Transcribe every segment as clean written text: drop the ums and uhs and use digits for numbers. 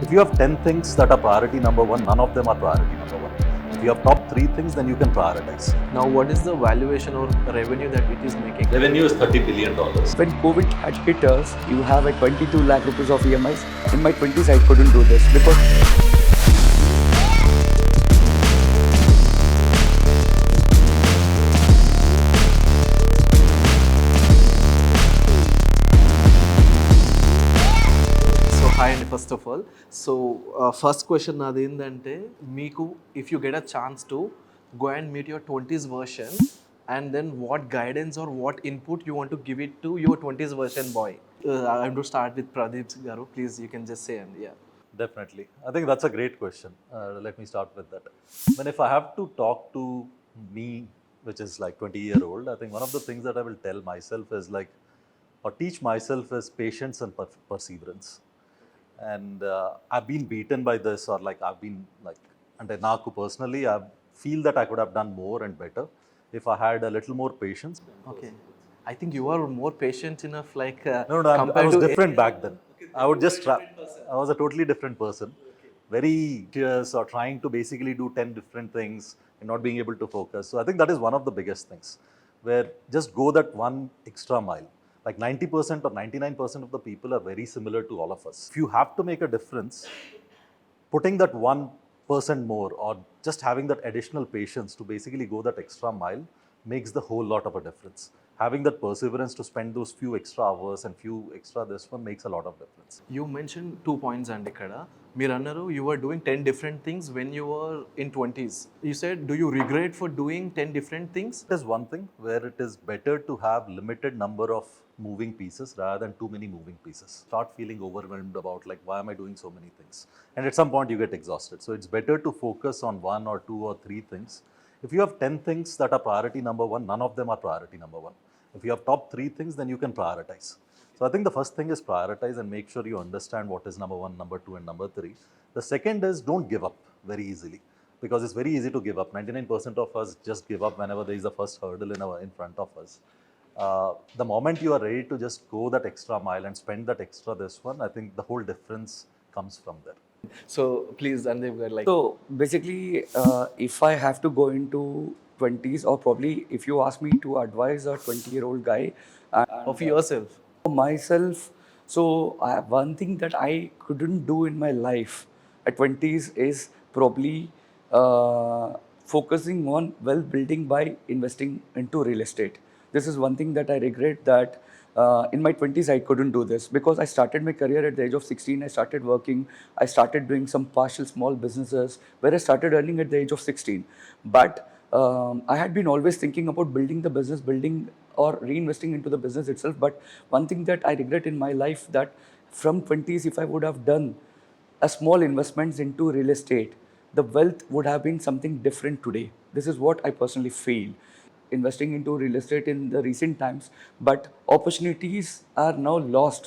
If you have 10 things that are priority number one, none of them are priority number one. If you have top 3 things, then you can prioritize. Now, what is the valuation or revenue that it is making? Revenue is $30 billion. When COVID had hit us, you have a 22 lakh rupees of EMIs. In my 20s, I couldn't do this because Hi అండి first of all first question నాది ఏంటంటే మీకు if you get a chance to go and meet your 20s version and then what guidance or what input you want to give it to your 20s version boy I to start with Pradeep గారు please you can just say and yeah Definitely. I think that's a great question. Let me start with that. When if I have to talk to me, which is like 20-year-old, I think one of the things that I will tell myself is like, or teach myself is patience and perseverance. And I've been beaten by this, or like I've been like, and Naku personally, I feel that I could have done more and better if I had a little more patience. Okay I think you are more patient enough like No, I was different back then. I would just I was a totally different person. Very curious or trying to basically do 10 different things and not being able to focus. So I think that is one of the biggest things, where just go that one extra mile. Like 90% or 99% of the people are very similar to all of us. If you have to make a difference, putting that 1% more or just having that additional patience to basically go that extra mile makes the whole lot of a difference. Having that perseverance to spend those few extra hours and few extra this one makes a lot of difference. You mention 2 points అండి ఇక్కడ మీరు అన్నారు you are doing 10 different things when you are in 20s you said do you regret for doing 10 different things It is one thing where it is better to have limited number of moving pieces rather than too many moving pieces. Start feeling overwhelmed about like, why am I doing so many things? And at some point you get exhausted. So it's better to focus on 1 or 2 or 3 things. If you have 10 things that are priority number 1, none of them are priority number 1. If you have top 3 things, then you can prioritize. So I think the first thing is prioritize and make sure you understand what is number 1, number 2 and number 3. The second is don't give up very easily, because it's very easy to give up. 99% of us just give up whenever there is the first hurdle in front of us. The moment you are ready to just go that extra mile and spend that extra this one, I think the whole difference comes from there. So please Anudeep గారు like so basically, if I have to go into 20s, or probably if you ask me to advise a 20-year-old guy of your self myself, so one thing that I couldn't do in my life at 20s is probably focusing on wealth building by investing into real estate. This is one thing that I regret, that in my 20s I couldn't do this, because I started my career at the age of 16. I started working, I started doing some partial small businesses where I started earning at the age of 16. But I had been always thinking about building the business, building or reinvesting into the business itself. But one thing that I regret in my life, that from 20s, if I would have done a small investments into real estate, the wealth would have been something different today. This is what I personally feel. Investing into real estate in the recent times, but opportunities are now lost.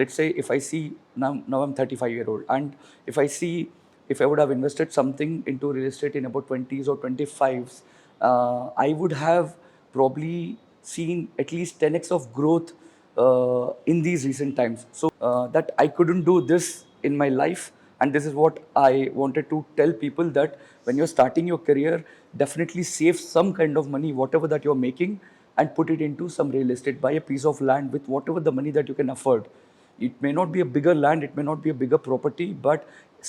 Let's say if I see now I'm 35-year-old, and if I would have invested something into real estate in about 20s or 25s, I would have probably seen at least 10x of growth in these recent times. So that I couldn't do this in my life, and this is what I wanted to tell people, that when you're starting your career, definitely save some kind of money, whatever that you're making, and put it into some real estate. Buy a piece of land with whatever the money that you can afford. It may not be a bigger land, it may not be a bigger property, but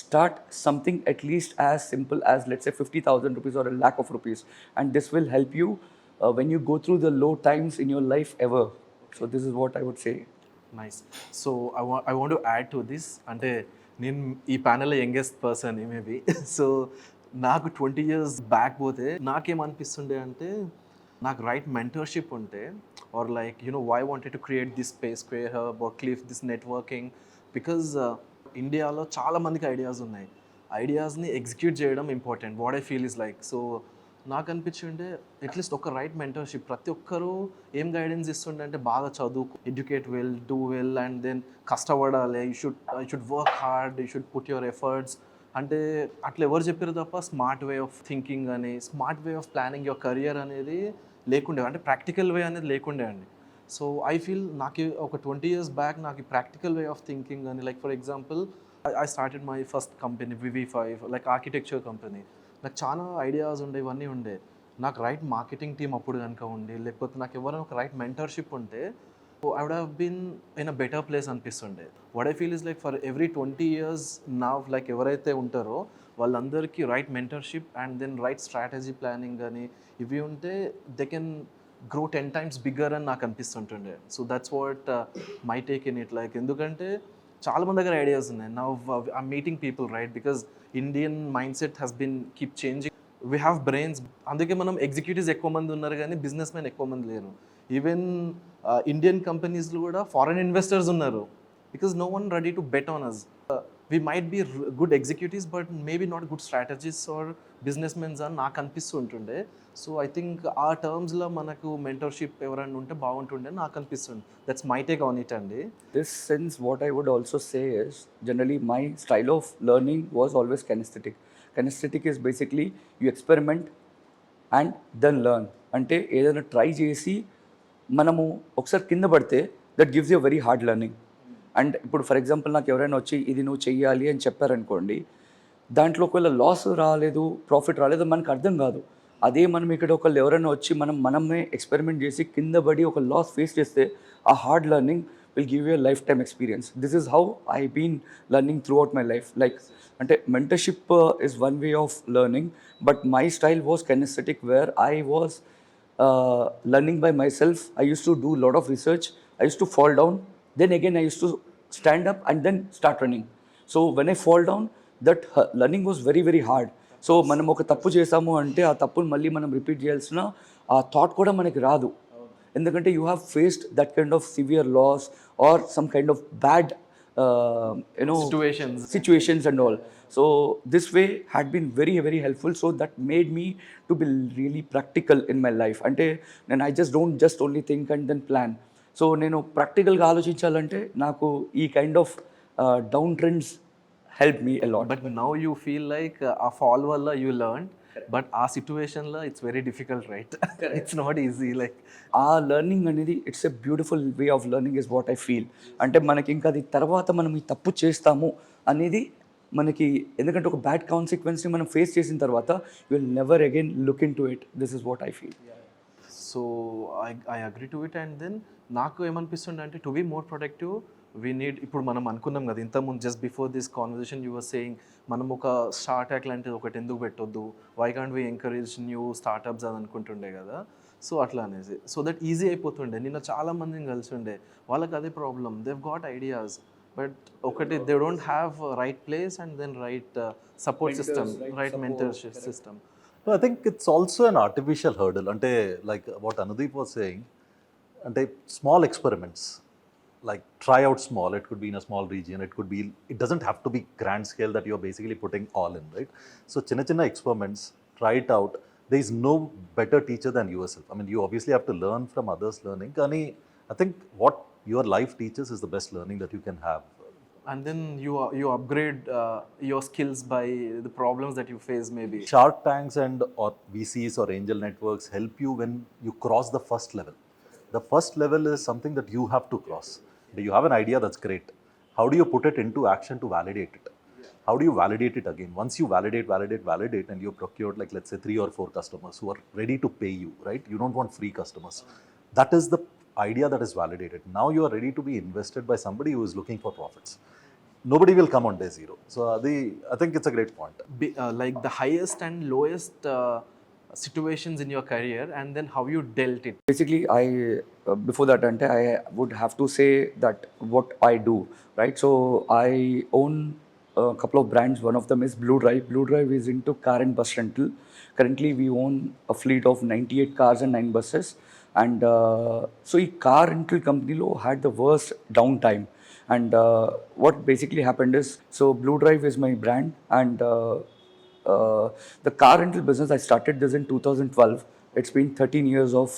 start something at least as simple as, let's say, 50,000 rupees or a lakh of rupees, and this will help you when you go through the low times in your life ever. So this is what I would say. Nice so I want to add to this అంటే నేను ఈ ప్యానెల్లో youngest person maybe so నాకు 20 years back పోతే నాకేమనిపిస్తుండే అంటే నాకు right mentorship ఉంటే or like why wanted to create this space square hub or cliff this networking because ఇండియాలో చాలా మందికి ఐడియాస్ ఉన్నాయి ఐడియాస్ని ఎగ్జిక్యూట్ చేయడం important what I feel is like so నాకు అనిపించిండే అట్లీస్ట్ ఒక రైట్ మెంటర్షిప్ ప్రతి ఒక్కరూ ఏం గైడెన్స్ ఇస్తుండే అంటే బాగా చదువు educate well do well and then కష్టపడాలి you should work hard you should put your efforts అంటే అట్లా ఎవరు చెప్పారు తప్ప స్మార్ట్ వే ఆఫ్ థింకింగ్ అని smart way of planning your career అనేది లేకుండే, అంటే ప్రాక్టికల్ వే అనేది లేకుండే అండి. సో ఐ ఫీల్ నాకు ఒక 20 years బ్యాక్ నాకు ప్రాక్టికల్ వే ఆఫ్ థింకింగ్ అని like for example I started my first company VV5 like architecture company. నాకు చాలా ఐడియాస్ ఉండే ఇవన్నీ ఉండే. నాకు రైట్ మార్కెటింగ్ టీమ్ అప్పుడు కనుక ఉండి లేకపోతే నాకు ఎవరైనా ఒక రైట్ మెంటర్షిప్ ఉంటే I would have been in a better place అనిపిస్తుండే. What I feel is like for every 20 years now like ఎవరైతే ఉంటారో వాళ్ళందరికీ right mentorship and then right strategy planning కానీ ఇవి ఉంటే they can grow 10 times bigger అని నాకు అనిపిస్తుంటుండే. So that's what my take in it like ఎందుకంటే చాలా మంది దగ్గర ఐడియాస్ ఉన్నాయి. Now I meeting people right because Indian mindset has been keep changing. We have brains, అందుకే మనం ఎగ్జిక్యూటివ్స్ ఎక్కువ మంది ఉన్నారు కానీ బిజినెస్ మెన్ ఎక్కువ మంది లేరు. ఈవెన్ ఇండియన్ కంపెనీస్లో కూడా ఫారెన్ ఇన్వెస్టర్స్ ఉన్నారు because no one ready to bet on us. We might be good executives but maybe not good strategist or business mens అని నాకు అనిపిస్తూ ఉంటుండే. సో ఐ థింక్ ఆ టర్మ్స్లో మనకు మెంటర్షిప్ ఎవరైనా ఉంటే బాగుంటుండే నాకు అనిపిస్తుంది. That's my take on it అండి. This sense, what I would also say is generally my style of learning was always kinesthetic. Kinesthetic is basically you experiment and then learn. అంటే ఏదైనా ట్రై చేసి మనము ఒకసారి కింద పడితే that gives you very hard learning. And ఇప్పుడు for example నాకు ఎవరైనా వచ్చి ఇది నువ్వు చెయ్యాలి అని చెప్పారనుకోండి, దాంట్లో ఒకవేళ లాస్ రాలేదు ప్రాఫిట్ రాలేదు మనకు అర్థం కాదు. అదే మనం ఇక్కడ ఒకళ్ళు ఎవరైనా వచ్చి మనమే ఎక్స్పెరిమెంట్ చేసి కింద పడి ఒక లాస్ ఫేస్ చేస్తే ఆ hard learning will give you a lifetime experience. This is how I've been learning throughout my life. Like, mentorship is one way of learning, but my style was kinesthetic, where I was learning by myself. I used to do a lot of research. I used to fall down. Then again, I used to stand up and then start running. So when I fall down, that learning was very, very hard. So మనం ఒక తప్పు చేసాము అంటే ఆ తప్పును మళ్ళీ మనం repeat చేయాల్సిన ఆ థాట్ కూడా మనకి రాదు. ఎందుకంటే you have faced that kind of severe loss or some kind of bad situations and all. So this way had been very, very helpful. So that made me to be really practical in my life. Ante then I just don't just only think and then plan. So నేను ప్రాక్టికల్గా ఆలోచించాలంటే నాకు ఈ kind of down trends help me a lot. But now you feel like a fall walla you learned, but ఆ situation la it's very difficult, right? It's not easy like ఆ learning అనేది it's a beautiful way of learning is what I feel. అంటే మనకి ఇంకా అది తర్వాత మనం ఈ తప్పు చేస్తాము అనేది మనకి, ఎందుకంటే ఒక బ్యాడ్ కాన్సిక్వెన్స్ని మనం ఫేస్ చేసిన తర్వాత you will never again look in to it. This is what I feel. So I agree to it. And then నాకు ఏమనిపిస్తుంది అంటే to be more productive we need, ఇప్పుడు మనం అనుకున్నాం కదా ఇంతకుముందు just before this conversation you were saying మనం ఒక స్టార్ట్అప్ లాంటిది ఒకటి ఎందుకు పెట్టొద్దు, why can't we encourage new startups అని అనుకుంటుండే కదా. సో అట్లా అనేసి సో దట్ ఈజీ అయిపోతుండే. నిన్న చాలా మందిని కలిసి ఉండే వాళ్ళకి అదే problem, they've got ideas but ఒకటి they don't have right place and then right support system, right mentorship system. No, I think it's also an artificial hurdle. Ante like what Anudeep was saying, ante small experiments, like try out small. It could be in a small region. It doesn't have to be grand scale that you're basically putting all in, right? So chinna experiments, try it out. There is no better teacher than yourself. I mean, you obviously have to learn from others' learning. Kani, I think what your life teaches is the best learning that you can have. And then you upgrade your skills by the problems that you face maybe. Shark Tanks and or VCs or angel networks help you when you cross the first level. The first level is something that you have to cross. You have an idea, that's great. How do you put it into action to validate it? How do you validate it again? Once you validate and you've procured like let's say 3 or 4 customers who are ready to pay you, right? You don't want free customers. That is the idea that is validated. Now you are ready to be invested by somebody who is looking for profits. Nobody will come on day zero. So I think it's a great point. Like the highest and lowest situations in your career and then how you dealt it. Basically, before that, I would have to say that what I do, right? So I own a couple of brands. One of them is Blue Drive. Blue Drive is into car and bus rental. Currently, we own a fleet of 98 cars and 9 buses. And so ఈ car rental కంపెనీలో had the worst down time. And what basically happened is, so Blue Drive is my brand, and the car rental business, I started this in 2012. It's been 13 years of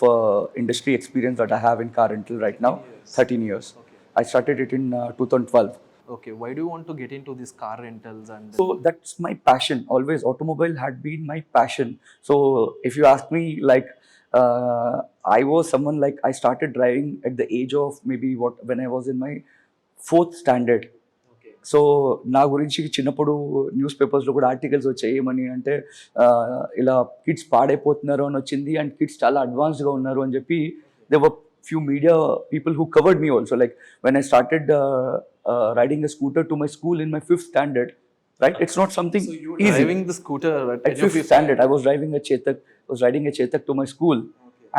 industry experience that I have in car rental right now. 13 years. Okay. I started it in 2012. Okay, why do you want to get into these car rentals? And So that's my passion. Always automobile had been my passion. So if you ask me, like I was someone like I started driving at the age of maybe when I was in my 4th standard. okay. So నా గురించి చిన్నప్పుడు news పేపర్స్లో కూడా articles వచ్చాయి ఏమని అంటే ఇలా kids పాడైపోతున్నారు అని వచ్చింది అండ్ కిడ్స్ చాలా అడ్వాన్స్డ్గా ఉన్నారు అని చెప్పి they were few media people who covered me also. Like when I started riding a scooter to my school in my 5th standard, right? It's not something easy. Driving the scooter At 5th standard, I was driving a Chetak. I was riding a Chetak to my school,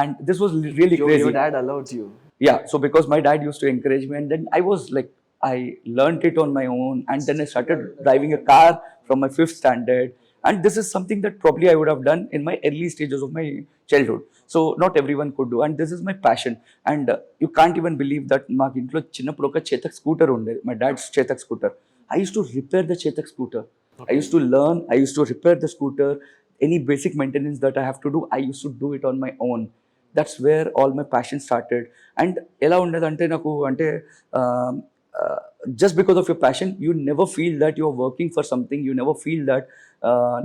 and this was really crazy. Your dad allowed you. Yeah, so because my dad used to encourage me, and then I was like, I learned it on my own, and then I started driving a car from my 5th standard. And this is something that probably I would have done in my early stages of my childhood. So not everyone could do, and this is my passion. And you can't even believe that మాకు ఇంట్లో చిన్నప్పుడు ఒక Chetak scooter ఉండేది, my dad's Chetak scooter. I used to repair the chetak scooter. Okay. I used to learn, I used to repair the scooter. Any basic maintenance that I have to do, I used to do it on my own. That's where all my passion started. And ఎలా ఉండేదంటే నాకు అంటే just because of your passion, you never feel that you're working for something. You never feel that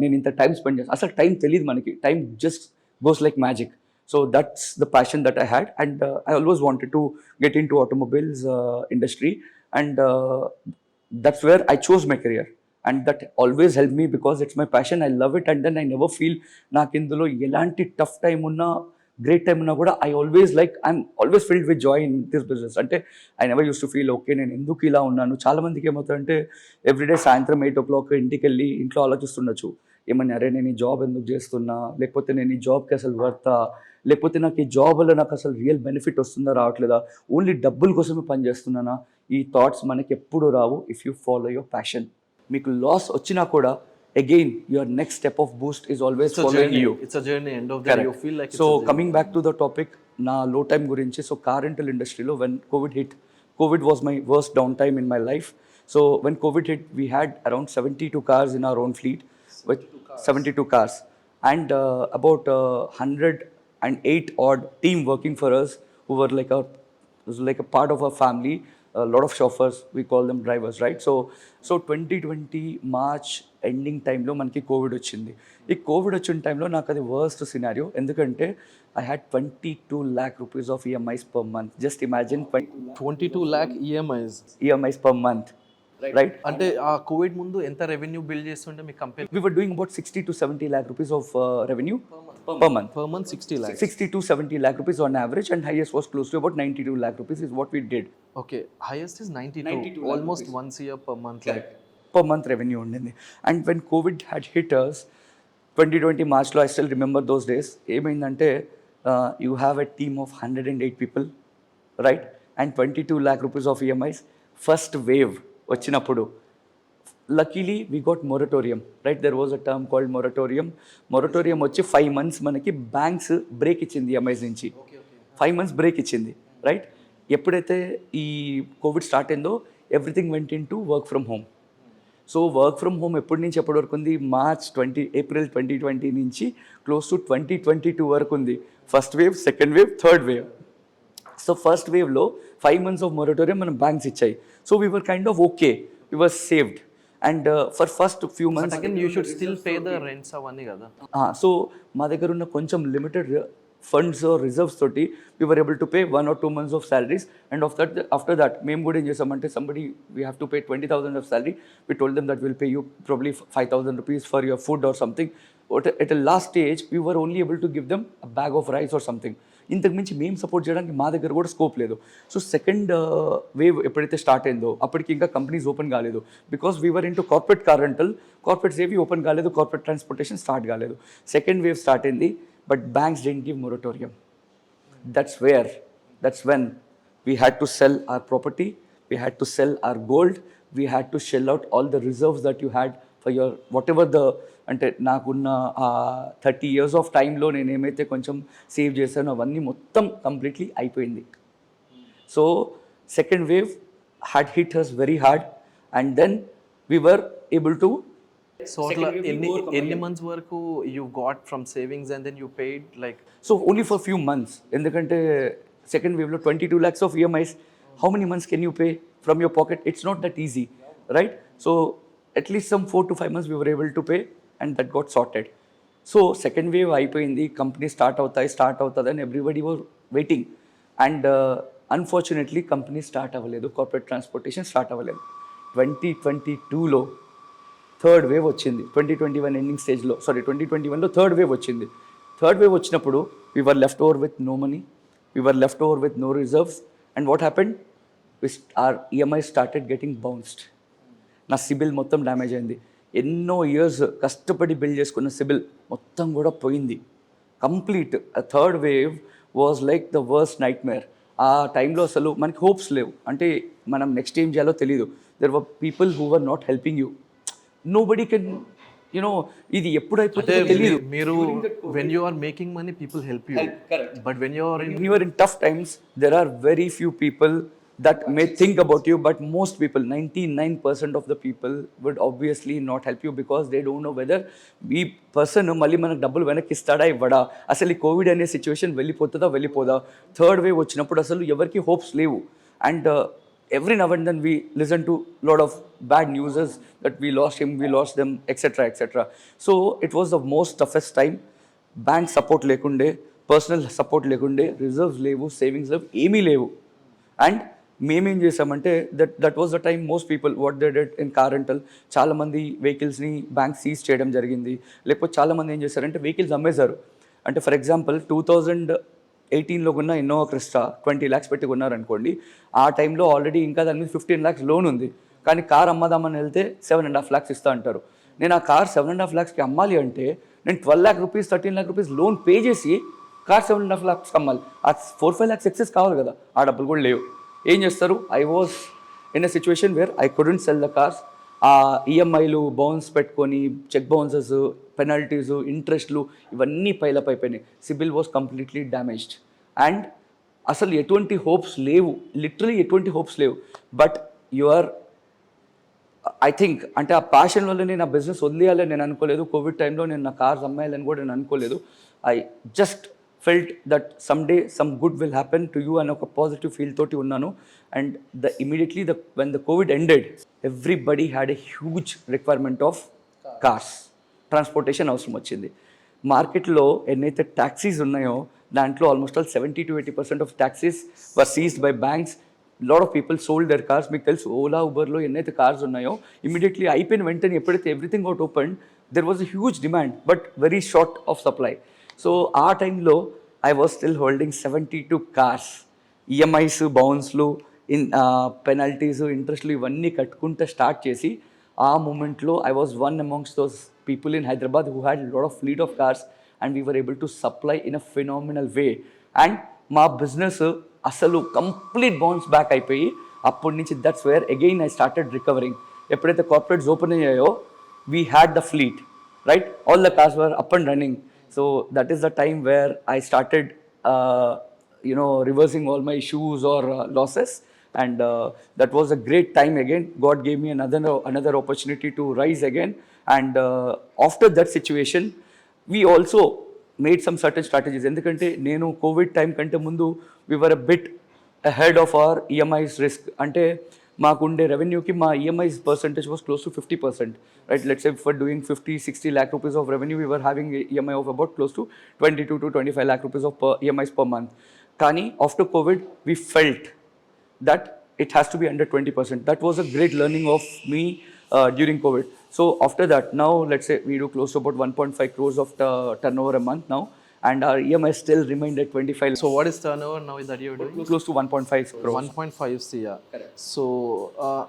నేను ఇంత time spend చేస్తాను, అసలు time తెలియదు మనకి, time just goes like magic. So that's the passion that I had, and I always wanted to get into automobiles industry, and that's where I chose my career, and that always helped me because it's my passion. I love it, and then I never feel నాకు ఇందులో ఎలాంటి tough time ఉన్నా great time ఉన్నా కూడా I'm always filled with joy in this business. అంటే I never used to feel okay నేను ఎందుకు ఇలా ఉన్నాను. చాలా మందికి ఏమవుతుందంటే ఎవ్రీడే సాయంత్రం 8 o'clock ఇంటికి వెళ్ళి ఇంట్లో ఆలోచిస్తుండొచ్చు, ఏమని అరే నేను ఈ జాబ్ ఎందుకు చేస్తున్నా, లేకపోతే నేను ఈ జాబ్కి అసలు వర్తా, లేకపోతే నాకు ఈ జాబ్ వల్ల నాకు అసలు రియల్ బెనిఫిట్ వస్తుందా రావట్లేదా, ఓన్లీ డబ్బుల కోసమే పని చేస్తున్నానా. ఈ థాట్స్ మనకి ఎప్పుడు రావు if you follow your passion. మీకు లాస్ వచ్చినా కూడా again your next step of boost is always following you. It's a journey. End of the day you feel like it's so coming back to the topic na low time gurinchi. So car rental industry lo when covid hit, covid was my worst downtime in my life. So when covid hit, we had around 72 cars in our own fleet, with 72 cars, and about 108 odd team working for us who were like a part of our family. A lot of chauffeurs, we call them drivers, right? So 2020 March ending టైంలో మనకి Covid వచ్చింది. ఈ Covid వచ్చిన టైంలో నాకు అది worst scenario, ఎందుకంటే I had 22 lakh rupees of EMIs per month. Just imagine 22 lakh EMIs per month, right? అంటే ఆ కోవిడ్ ముందు ఎంత రెవెన్యూ బిల్డ్ చేస్తుంటే మీ company? We were doing about 60 to 70 lakh rupees of revenue per month. Per month 60 lakhs. 60 to 70 lakh rupees on average, and highest was close to about 92 lakh rupees is what we did. Okay, highest is 92 almost rupees. Once a year per month. Correct. Like per month revenue undindi. And when covid had hit us 2020 march lo, I still remember those days. Emaindante you have a team of 108 people, right? And 22 lakh rupees of EMIs. First wave వచ్చినప్పుడు luckily we got moratorium, right? There was a term called moratorium వచ్చి 5 months మనకి banks break ఇచ్చింది EMIs నుంచి. 5 months break ఇచ్చింది, right? ఎప్పుడైతే ఈ Covid start అయిందో everything went in to work from home. So work from home ఎప్పటి నుంచి ఎప్పటి వరకు ఉంది? ఏప్రిల్ 2020 నుంచి క్లోజ్ టు 2022 వరకు ఉంది. First wave, second wave, third wave. So first వేవ్లో 5 months ఆఫ్ మొరటోరియం మనం బ్యాంక్స్ ఇచ్చాయి. So we were kind of okay, we were saved. And for first few months again you should still pay the rents అవన్నీ కదా. సో మా దగ్గర ఉన్న కొంచెం లిమిటెడ్ ఫండ్స్ రిజర్వ్స్ తోటి we were able to pay 1 or 2 months of salaries. And after that మేము కూడా ఏం చేసామంటే, somebody we have to pay 20,000 of salary, we told them that we'll pay you probably 5,000 rupees for your food or something. At a last stage we were only able to give them a bag of rice or something. ఇంతకు మించి మేము support చేయడానికి మా దగ్గర కూడా scope లేదు. So second wave ఎప్పుడైతే start అయిందో అప్పటికి ఇంకా కంపెనీస్ ఓపెన్ కాలేదు. Because we were into corporate car rental, corporates ఏవి ఓపెన్ కాలేదు, కార్పొరేట్ ట్రాన్స్పోర్టేషన్ స్టార్ట్ కాలేదు. సెకండ్ వేవ్ స్టార్ట్ అయింది, but banks didn't give moratorium. That's when we had to sell our property, we had to sell our gold, we had to shell out all the reserves that you had for your whatever the, అంటే నాకున్న 30 years of టైంలో నేను ఏమైతే కొంచెం save చేశానో అవన్నీ మొత్తం completely అయిపోయింది. So second wave had hit us very hard, and then we were able to. సో అట్లా ఎన్ని మంత్స్ వరకు you got from savings and then you paid like? So only for few months, ఎందుకంటే సెకండ్ వేవ్లో 22 lakhs of EMIs, how many months can you pay from your pocket? It's not that easy, right? So at least some 4 to 5 months we were able to pay, and that got sorted. So second wave అయిపోయింది, company start అవుతుంది అని everybody was waiting. And unfortunately company start అవ్వలేదు, corporate transportation start అవ్వలేదు. 2022లో third wave వచ్చింది. 2021 ending స్టేజ్లో, 2021లో third wave వచ్చింది. థర్డ్ వేవ్ వచ్చినప్పుడు we were left over with no money, we were left over with no reserves. And what happened, or EMI started getting bounced. నా సిబిల్ మొత్తం damage అయింది. ఎన్నో ఇయర్స్ కష్టపడి బిల్డ్ చేసుకున్న సిబిల్ మొత్తం కూడా పోయింది complete. Third wave was like the worst nightmare. ఆ టైంలో అసలు మనకి హోప్స్ లేవు, అంటే మనం నెక్స్ట్ ఏం చేయాలో తెలియదు. There were people who were not helping you. Nobody can, you know, ఇది ఎప్పుడైపోతుందో తెలియదు. మీరు when you are making money people help you, but when you are When you are in tough times, there are very few people that may think about you, but most people, 99% of the people would obviously not help you because they don't know whether ఈ person మళ్ళీ మనకు డబ్బులు వెనక్కి ఇస్తాడా ఇవ్వడా, అసలు ఈ Covid అనే situation వెళ్ళిపోతుందా వెళ్ళిపోదా. Third wave వచ్చినప్పుడు అసలు ఎవరికి హోప్స్ లేవు. And every now and then we listen to lot of bad news that we lost him, we lost them, etc, etc. So it was the most toughest time. Bank support లేకుండే, personal support లేకుండే, reserves లేవు, savings లేవు, ఏమీ లేవు. And మేమేం చేసామంటే that was the time most people what they did in car rental. చాలామంది వెహికల్స్ని బ్యాంక్ సీజ్ చేయడం జరిగింది. లేకపోతే చాలామంది ఏం చేశారంటే వెహికల్స్ అమ్మేశారు. అంటే ఫర్ ఎగ్జాంపుల్ 2018లో కొన్న ఇన్నోవా క్రిస్టా 20 lakhs పెట్టి కొన్నారనుకోండి. ఆ టైంలో ఆల్రెడీ ఇంకా దాని మీద 15 lakhs లోన్ ఉంది. కానీ కార్ అమ్మదామని వెళ్తే 7.5 lakhs ఇస్తా అంటారు. నేను ఆ కార్ 7.5 lakhsకి అమ్మాలి అంటే నేను 12 lakh rupees 13 lakh rupees loan pay చేసి కార్ 7.5 lakhs అమ్మాలి. ఆ 4-5 lakhs ఎక్సెస్ కావాలి కదా, ఆ డబ్బులు కూడా లేవు. ఏం చేస్తారు, I was in a situation where I couldn't cell the cars. ఆ ఈఎంఐలు బౌన్స్ పెట్టుకొని, చెక్ బౌన్సెస్, పెనాల్టీస్, ఇంట్రెస్ట్లు ఇవన్నీ పైలప్ అయిపోయినాయి. CIBIL was completely damaged. And అసలు ఎటువంటి హోప్స్ లేవు, లిటరలీ ఎటువంటి హోప్స్ లేవు. But you are, I think అంటే ఆ ప్యాషన్ వల్ల నేను ఆ బిజినెస్ వదిలేయాలని నేను అనుకోలేదు. కోవిడ్ టైంలో నేను నా కార్స్ అమ్మాయాలని కూడా నేను అనుకోలేదు. I just felt that some day some good will happen to you అని ఒక పాజిటివ్ ఫీల్ తోటి ఉన్నాను. And immediately when the Covid ended, everybody had a huge requirement of cars. Transportation అవసరం వచ్చింది. మార్కెట్లో ఎన్నైతే ట్యాక్సీస్ ఉన్నాయో దాంట్లో almost all 70-80% of taxis were seized by banks. Lot of people sold their cars. మీకు తెలుసు ఓలా, ఉబర్లో ఎన్నైతే కార్స్ ఉన్నాయో ఇమీడియట్లీ అయిపోయిన వెంటనే ఎప్పుడైతే everything out open, there was a huge demand but very short of supply. So ఆ టైంలో I was still holding 72 cars. EMIs, బౌన్స్లు, పెనాల్టీస్, ఇంట్రెస్ట్లు ఇవన్నీ కట్టుకుంటే స్టార్ట్ చేసి ఆ మూమెంట్లో I was one amongst those people in Hyderabad who had lot of fleet of cars and we were able to supply in a phenomenal way. And మా business అసలు complete bounce back అయిపోయి అప్పటి నుంచి that's where again I started recovering. ఎప్పుడైతే corporates open అయ్యాయో we had the fleet, right, all the cars were up and running. So that is the time where I started reversing all my issues or losses. And that was a great time again. God gave me another opportunity to rise again. And after that situation we also made some certain strategies. ఎందుకంటే నేను Covid time కంటే ముందు we were a bit ahead of our EMIs risk. అంటే మాకుండే రెవెన్యూకి మా EMIs percentage was close to 50%, right. Let's say for doing 50-60 lakh rupees of revenue, we were having EMI of about close to 22-25 lakh rupees of EMIs per month. కానీ after Covid we felt that it has to be under 20%. That was a great learning of me during COVID. So after that, now let's say we do close to about 1.5 crores of turnover a month now, and our EMI still remained at 25. So what is turnover now that you're doing? Close to 1.5 crores. 1.5 CR. Correct. So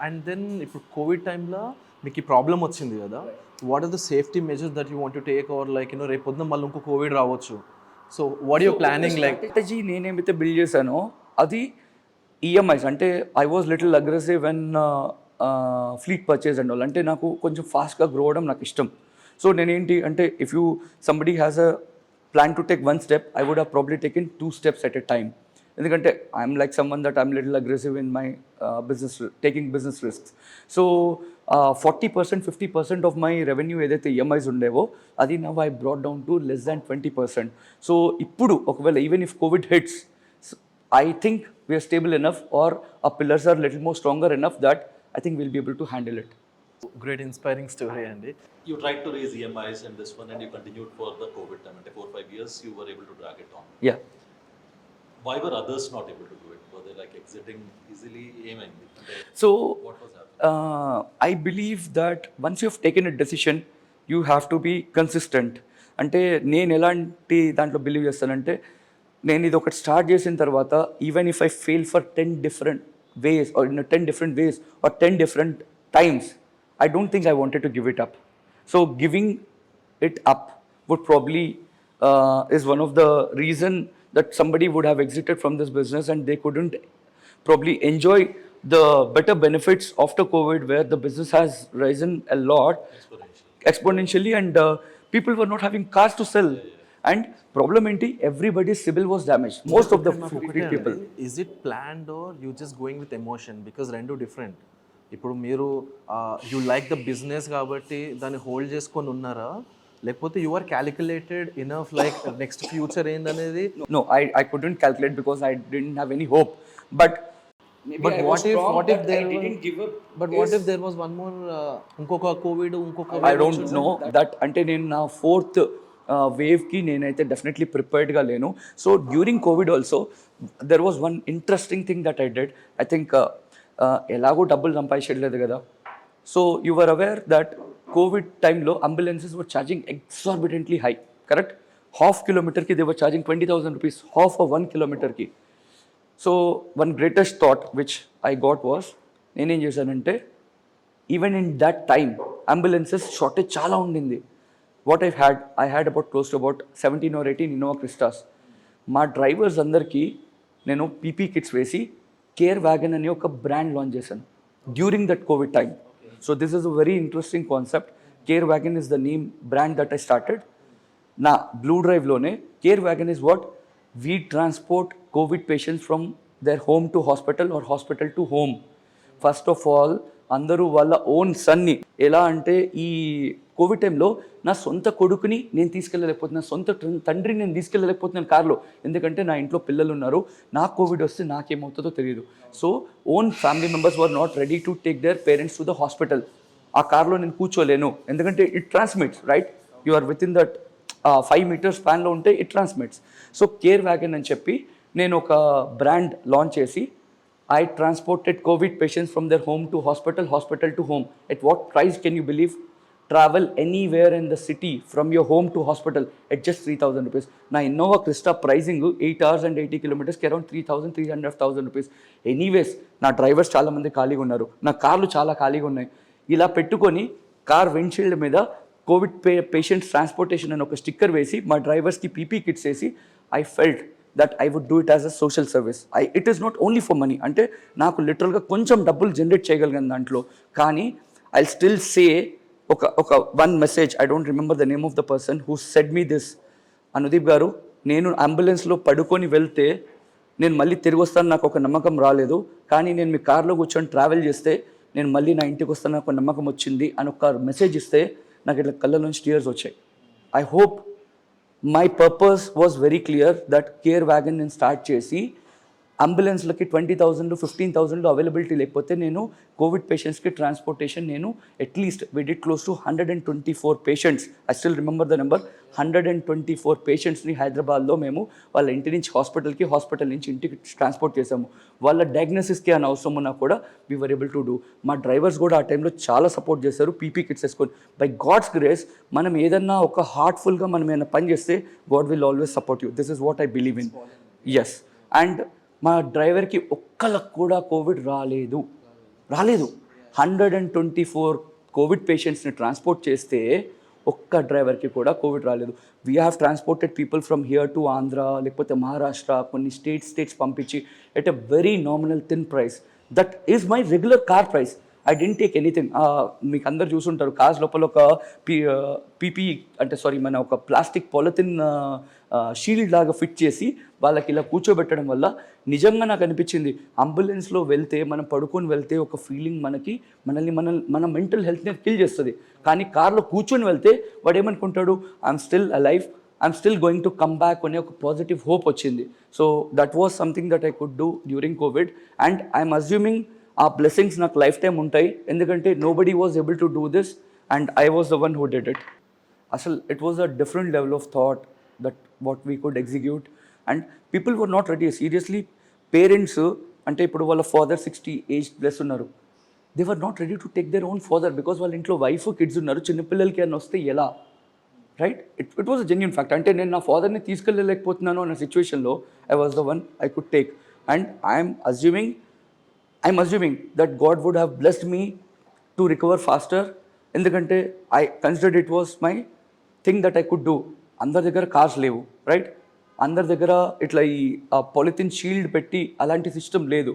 and then ఇప్పుడు Covid టైంలో మీకు ఈ problem వచ్చింది కదా, what are the safety measures that you want to take, or like రేపు పొద్దున మళ్ళీ ఇంకో కోవిడ్ రావచ్చు. So what your planning like? Strategy నేనేమైతే బిల్డ్ చేశానో అది ఈఎంఐస్. అంటే I was little aggressive and fleet purchase and all. అంటే నాకు కొంచెం ఫాస్ట్గా గ్రో అవ్వడం నాకు ఇష్టం. సో నేనేంటి అంటే if you somebody has a plan to take 1 step, I would have probably taken 2 steps at a time. ఎందుకంటే I'm like someone that I'm little aggressive in my business, taking business risks. So 40%, 50% of my revenue ఏదైతే EMIs ఉండేవో అది now I brought down to less than 20%. So ఇప్పుడు ఒకవేళ even if Covid hits, I think we are stable enough, or our pillars are little more stronger enough that I think we'll be able to handle it. Great inspiring story అండి. You tried to raise EMIs in this one and you continued for the COVID time. And 4-5 years you were able to drag it on. Yeah. Why were others not able to do it? Were they like exiting easily? ఏమైంది? అంటే So what was happening? I believe that once you've taken a decision, you have to be consistent. అంటే నేను ఎలాంటి దాంట్లో believe చేస్తానంటే, నేను ఇది ఒకటి స్టార్ట్ చేసిన తర్వాత even if I fail for 10 different ways or in 10 different ways or 10 different times, I don't think I wanted to give it up. So giving it up would probably is one of the reason that somebody would have exited from this business and they couldn't probably enjoy the better benefits after COVID, where the business has risen a lot exponentially, and people were not having cars to sell. And problem enti, everybody's civil was damaged. Most of the people. Is it planned or you just going with emotion? Because రెండు different. ఇప్పుడు మీరు you like the business కాబట్టి దాన్ని hold చేసుకొని ఉన్నారా, లేకపోతే you are calculated enough like next future ఏందనేది? No, I couldn't calculate because I didn't have any hope. But maybe But I what was if strong what if that there I was, didn't give up. but what if there was one more ఇంకొక Covid ఇంకొక I don't know that. అంటే నేను నా fourth వేవ్కి నేనైతే definitely ప్రిపేర్డ్గా లేను. So during Covid also there was one interesting thing that I did. I think ఎలాగో డబ్బులు సంపాదించలేదు కదా. So you are aware that Covid టైంలో ambulances were charging exorbitantly high, correct? Half కిలోమీటర్కి they were charging 20,000 rupees, half of 1 kilometerకి. So one greatest thought which I got was, నేనేం చేశానంటే, even in that time ambulances shortage చాలా ఉండింది. What I had about close to about 17 or 18 Innova Crystas. మా drivers అందరికీ నేను PP kits వేసి Care Wagon అనే ఒక బ్రాండ్ లాంచ్ చేశాను during that Covid time. So this is a very interesting concept. Care Wagon is the name brand that I started. నా blue డ్రైవ్లోనే Care Wagon is what we transport Covid patients from their home to hospital or hospital to home. First of all అందరూ వాళ్ళ own సన్ని, ఎలా అంటే ఈ Covid టైంలో నా సొంత కొడుకుని నేను తీసుకెళ్ళలేకపోతున్నాను, సొంత తండ్రిని నేను తీసుకెళ్ళలేకపోతున్నాను కార్లో, ఎందుకంటే నా ఇంట్లో పిల్లలు ఉన్నారు, నాకు కోవిడ్ వస్తే నాకేమవుతుందో తెలియదు. So own family members were not ready to take their parents to the hospital. ఆ కార్లో నేను కూర్చోలేను, ఎందుకంటే it transmits, right? You are with in that 5 meters స్పాన్లో ఉంటే it transmits. So care wagon అని చెప్పి నేను ఒక బ్రాండ్ లాంచ్ చేసి I transported COVID patients from their home to hospital, hospital to home. At what price can you believe? Travel anywhere in the city from your home to hospital at just 3,000 rupees. Na Innova Krista pricing 8 hours and 80 kilometers ki around 3,000, 3,500 rupees. Anyways, na drivers చాలా మంది ఖాళీగా ఉన్నారు, నా కార్లు చాలా ఖాళీగా ఉన్నాయి. ఇలా పెట్టుకొని కార్ విండ్షీల్డ్ మీద కోవిడ్ పేషెంట్స్ ట్రాన్స్పోర్టేషన్ అని ఒక స్టిక్కర్ వేసి మా డ్రైవర్స్కి పీపీ కిట్స్ వేసి I felt that I would do it as a social service. It is not only for money. అంటే నాకు లిటరల్గా కొంచెం డబ్బులు జనరేట్ చేయగలిగాను దాంట్లో. కానీ ఐ స్టిల్ సే ఒక one message, I don't remember the name of the person who said me this. Anudeep గారు, నేను అంబులెన్స్లో పడుకొని వెళ్తే నేను మళ్ళీ తిరిగి వస్తాను నాకు ఒక నమ్మకం రాలేదు, కానీ నేను మీ కార్లో కూర్చొని ట్రావెల్ చేస్తే నేను మళ్ళీ నా ఇంటికి వస్తాను నాకు నమ్మకం వచ్చింది అని ఒక మెసేజ్ ఇస్తే నాకు ఇట్లా కళ్ళ నుంచి టీయర్స్ వచ్చాయి. I hope my purpose was very clear that care wagon నేను స్టార్ట్ చేసి అంబులెన్స్లకి 20,000 to 15,000 అవైలబిలిటీ లేకపోతే నేను కోవిడ్ పేషెంట్స్కి ట్రాన్స్పోర్టేషన్ నేను at least we did close to 124 patients. I still remember the number. 124 పేషెంట్స్ని హైదరాబాద్లో మేము వాళ్ళ ఇంటి నుంచి హాస్పిటల్కి, హాస్పిటల్ నుంచి ఇంటికి ట్రాన్స్పోర్ట్ చేసాము. వాళ్ళ డయాగ్నోసిస్కి అని అవసరం ఉన్నా కూడా we were able to do. మా డ్రైవర్స్ కూడా ఆ టైంలో చాలా సపోర్ట్ చేశారు, పీపీ కిట్స్ వేసుకొని. బై గాడ్స్ గ్రేస్ మనం ఏదన్నా ఒక హార్ట్ఫుల్గా మనం ఏదైనా పని చేస్తే God will always support you. This is what I believe in. Yes. And మా డ్రైవర్కి ఒక్కళ్ళకు కూడా కోవిడ్ రాలేదు. 124 కోవిడ్ పేషెంట్స్ని ట్రాన్స్పోర్ట్ చేస్తే ఒక్క డ్రైవర్కి కూడా కోవిడ్ రాలేదు. We have transported people from here to Andhra, లేకపోతే మహారాష్ట్ర, కొన్ని స్టేట్స్ పంపించి at a very nominal thin price. That is my regular car price. I didn't take anything. మీకు అందరు చూసుంటారు, కార్స్ లోపల ఒక పీపీ అంటే మన ఒక ప్లాస్టిక్ పాలిథిన్ షీల్డ్ లాగా ఫిట్ చేసి వాళ్ళకి ఇలా కూర్చోబెట్టడం వల్ల నిజంగా నాకు అనిపించింది, అంబులెన్స్లో వెళ్తే మనం పడుకొని వెళ్తే ఒక ఫీలింగ్ మన మెంటల్ హెల్త్ని కిల్ చేస్తుంది. కానీ కార్లో కూర్చొని వెళ్తే వాడు ఏమనుకుంటాడు, I'm still alive, I'm still going to come back అనే ఒక పాజిటివ్ హోప్ వచ్చింది. So that was something that I could do during Covid. And I'm assuming ఆ బ్లెస్సింగ్స్ నాకు లైఫ్ టైం ఉంటాయి, ఎందుకంటే nobody was able to do this and I was the one who did it. అసలు it was a different level of thought that what we could execute. And people were not ready. Seriously parents అంటే ఇప్పుడు వాళ్ళ father 60 age plus ఉన్నారు, they were not ready to take their own father because వాళ్ళ ఇంట్లో wife kids ఉన్నారు. చిన్నపిల్లలకి అని వస్తే ఎలా, right? It was a genuine fact. అంటే నేను నా ఫాదర్ని తీసుకెళ్ళలేకపోతున్నాను అన్న సిచ్యువేషన్లో I was the one I could take. And I'm assuming that God would have blessed me to recover faster, ఎందుకంటే I considered it was my thing that I could do. అందరి దగ్గర కార్స్ లేవు, రైట్? అందరి దగ్గర ఇట్లా ఈ polythene shield పెట్టి అలాంటి సిస్టమ్ లేదు,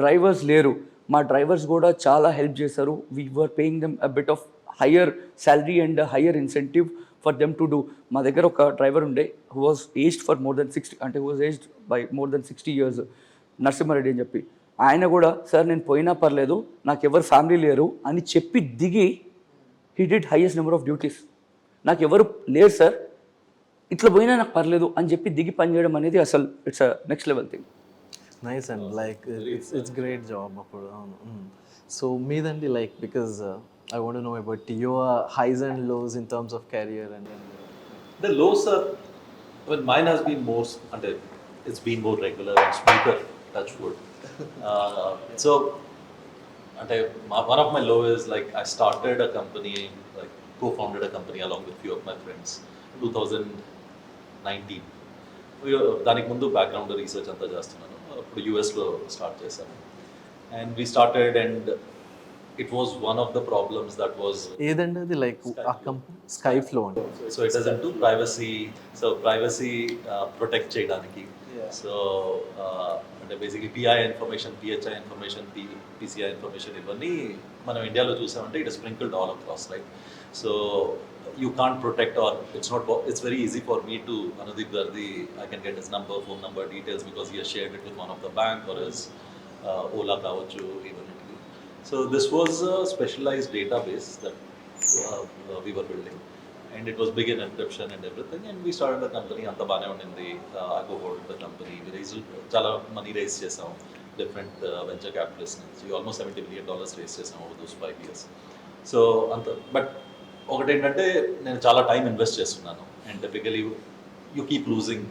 డ్రైవర్స్ లేరు. మా డ్రైవర్స్ కూడా చాలా హెల్ప్ చేశారు. We were paying them a bit of higher salary and higher incentive for them to do. మా దగ్గర ఒక డ్రైవర్ ఉండే who was aged for more than 60, అంటే who was aged by more than 60 years, Narasimha Reddy అని చెప్పి. ఆయన కూడా సార్ నేను పోయినా పర్లేదు, నాకు ఎవరు ఫ్యామిలీ లేరు అని చెప్పి దిగి he did highest number of duties. నాకు ఎవరు లేరు సార్, ఇట్లా పోయినా నాకు పర్లేదు అని చెప్పి దిగి పనిచేయడం అనేది అసలు it's a next level thing. Nice and like it's great job అప్పుడు. సో మీదండి like because I want to know about your highs and lows in terms of career and The lows are, well, mine has been more, and it's been more regular and smoother, touch wood. So, and one of my low is like I started a company, like co-founded a company along with few of my friends, 2019. దానికి ముందు background research అంతా చేస్తున్నాను. అప్పుడు యూఎస్లో start చేశాను. And we started and it was one of the problems that was ఏదండి అది like ఆ కంపెనీ స్కై ఫ్లో అండి. So it is into privacy protect చేయడానికి. సో అంటే basically pi information, PHI information, PCI information ఇవన్నీ మనం ఇండియాలో చూసామంటే it is sprinkled all across, right? So you can't protect, or it's very easy for me to Anudeep Gardi, I can get his number, phone number, details because he has shared it with one of the bank or his Ola Kavachu even. So this was a specialized database that we were building, and it was big in encryption and everything, and we started the company. Anta bane undindi, I go hold the company. We raised chala money raise chesam, different venture capitalists. We almost $70 million raise chesam over those 5 years. So anta, but ఒకటి ఏంటంటే నేను చాలా time invest చేస్తున్నాను, and typically you keep losing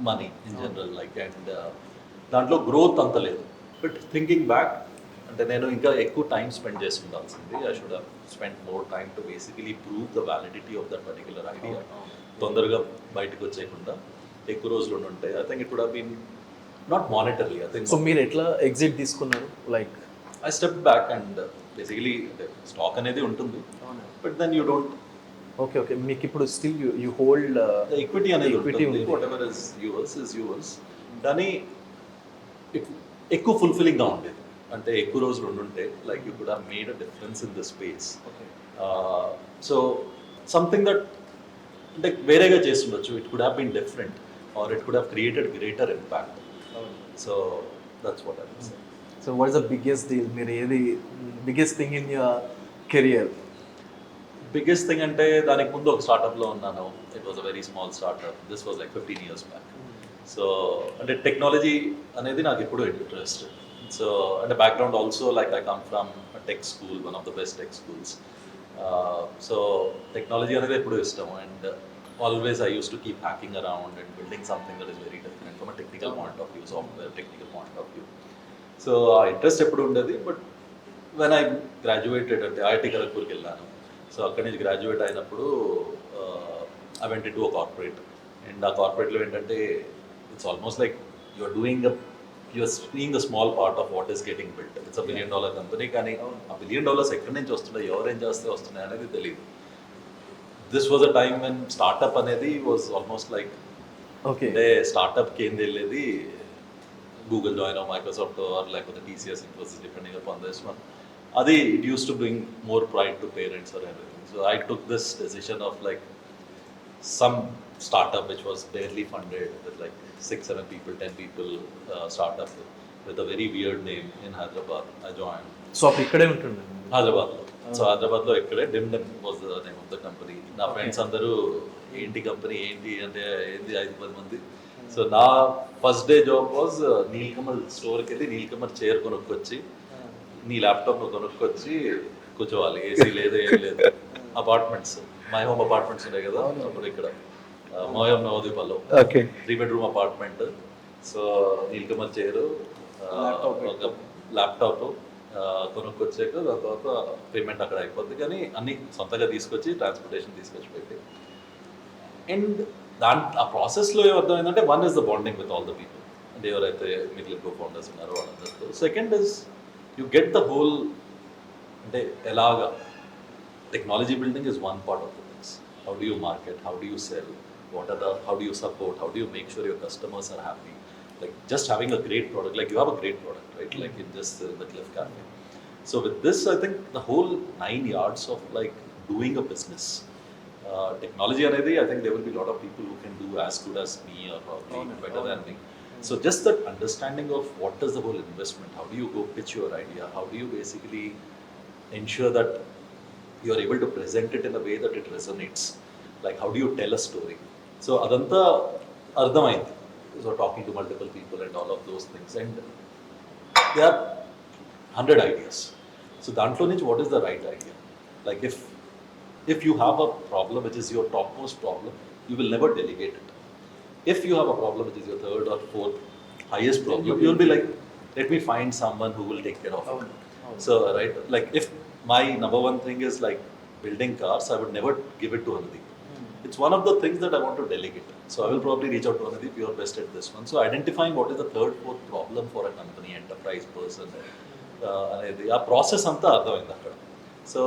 money in general, like, and దాంట్లో growth అంత లేదు. But thinking back, అంటే నేను ఇంకా ఎక్కువ టైం స్పెండ్ చేసి ఉండాల్సింది. I should have spend more time to basically prove the validity of that particular idea. తొందరగా బయటకు వచ్చేయకుండా ఎక్కువ రోజులు ఉంటే I think it would have been not monetary. I think. So మీరు ఎట్లా ఎగ్జిట్ తీసుకున్నారు? Like I step back and basically stock అనేది ఉంటుంది, but then you don't. Okay మీకు ఇప్పుడు స్టిల్ యూ హోల్డ్ ఈక్విటీ అనేది equity ఉంది. Whatever is yours. కానీ ఎక్కువ ఫుల్ఫిల్లింగ్గా ఉండేది, అంటే ఎక్కువ రోజులు ఉండుంటే like you could have made a difference in the space. So something that అంటే వేరేగా చేస్తుండొచ్చు, it could have been different, or it could have created greater impact. So that's what I would say. So what is the biggest deal, మీరు ఏది biggest thing in your career? Biggest thing అంటే దానికి ముందు ఒక స్టార్టప్లో ఉన్నాను. It was a very small startup. This was like 15 years back. So అంటే technology అనేది నాకు ఎప్పుడూ ఇంట్రెస్ట్. సో అంటే background also like I come from tech school, one of the best tech schools. So technology అనేది ఎప్పుడూ ఇష్టం, and always I use to keep hacking around and building something that is very different from a technical point of view, software technical point of view. So ఆ interest ఎప్పుడు ఉండేది. But when I graduated, అంటే IIT ఖరగ్పూర్కి వెళ్ళాను. So అక్కడి నుంచి graduate అయినప్పుడు I went into a corporate, and ఆ కార్పొరేట్లో ఏంటంటే it's almost like you're seeing the small part of what is getting built. It's $1 billion company, కానీ ఆ $1 billion ఎక్కడి నుంచి వస్తున్నాయి, ఎవరేం చేస్తే వస్తున్నాయి అనేది తెలియదు. This was a time when startup అనేది వాజ్ ఆల్మోస్ట్ లైక్, ఓకే, అంటే స్టార్టప్కి ఏంది వెళ్ళేది గూగుల్ జాయిన్ మైక్రోసాఫ్ట్ ఆర్ లేకపోతే TCS, Infosys, depending upon this one. అది it use to bring more pride to parents or everything. So I took this decision of like some startup which was barely funded with like 6-7 people, 10 people, startup with a very weird name in Hyderabad. I joined. So అప్పుడు ఇక్కడే ఉంటుండే హైదరాబాద్లో. So హైదరాబాద్లో ఇక్కడే dim was the name of the company. నా friends అందరూ ఏంటి company ఏంటి అంటే ఏంది 5-10 మంది. సో నా first day job was Nilkamal స్టోర్కి వెళ్ళి నీల్కమల్ చైర్ కొనుక్కొచ్చి, నీ ల్యాప్టాప్ కొనుక్కొచ్చి కూర్చోవాలి. ఏసీ లేదు, ఏం లేదు. అపార్ట్మెంట్స్, మై హోమ్ అపార్ట్మెంట్స్ ఉన్నాయి కదా అప్పుడు ఇక్కడ. మోయం నవదీపలో Okay. 3 bedroom apartment. So Neelakamal chair, ఒక ల్యాప్టాప్ కొనుక్కొచ్చాక దాని తర్వాత పేమెంట్ అక్కడ అయిపోద్ది. కానీ అన్ని సొంతంగా తీసుకొచ్చి ట్రాన్స్పోర్టేషన్ తీసుకొచ్చి పెట్టి అండ్ ఆ ప్రాసెస్లో ఏమర్థమైందంటే one is the bonding with all the people అంటే ఎవరైతే మిగిలిన కో ఫౌండర్స్ ఉన్నారో వాళ్ళందరితో. Second is you get the whole అంటే ఎలాగా technology building is one part of the things. How do you market, how do you sell, how do you support, how do you make sure your customers are happy, like just having a great product, like you have a great product, right? Like in just the Cliff Cafe. So with this, I think the whole 9 yards of like doing a business, technology anedi, I think there will be a lot of people who can do as good as me or probably better than me. So just that understanding of what is the whole investment, how do you go pitch your idea, how do you basically ensure that you are able to present it in a way that it resonates, like how do you tell a story. So adanta ardhamaindi. So talking to multiple people and all of those things, and there are 100 ideas. So dantlo nunchi what is the right idea? Like if you have a problem which is your topmost problem, you will never delegate it. If you have a problem which is your third or fourth highest problem, you will be like, let me find someone who will take care of it. So right, like if my number one thing is like building cars, I would never give it to Anudeep. It's one of the things that I want to delegate. So I will probably reach out to Anudeep, you are best at this one. So identifying what is the third, fourth problem for a company, enterprise person, a process anta ardhamaindi akkada. So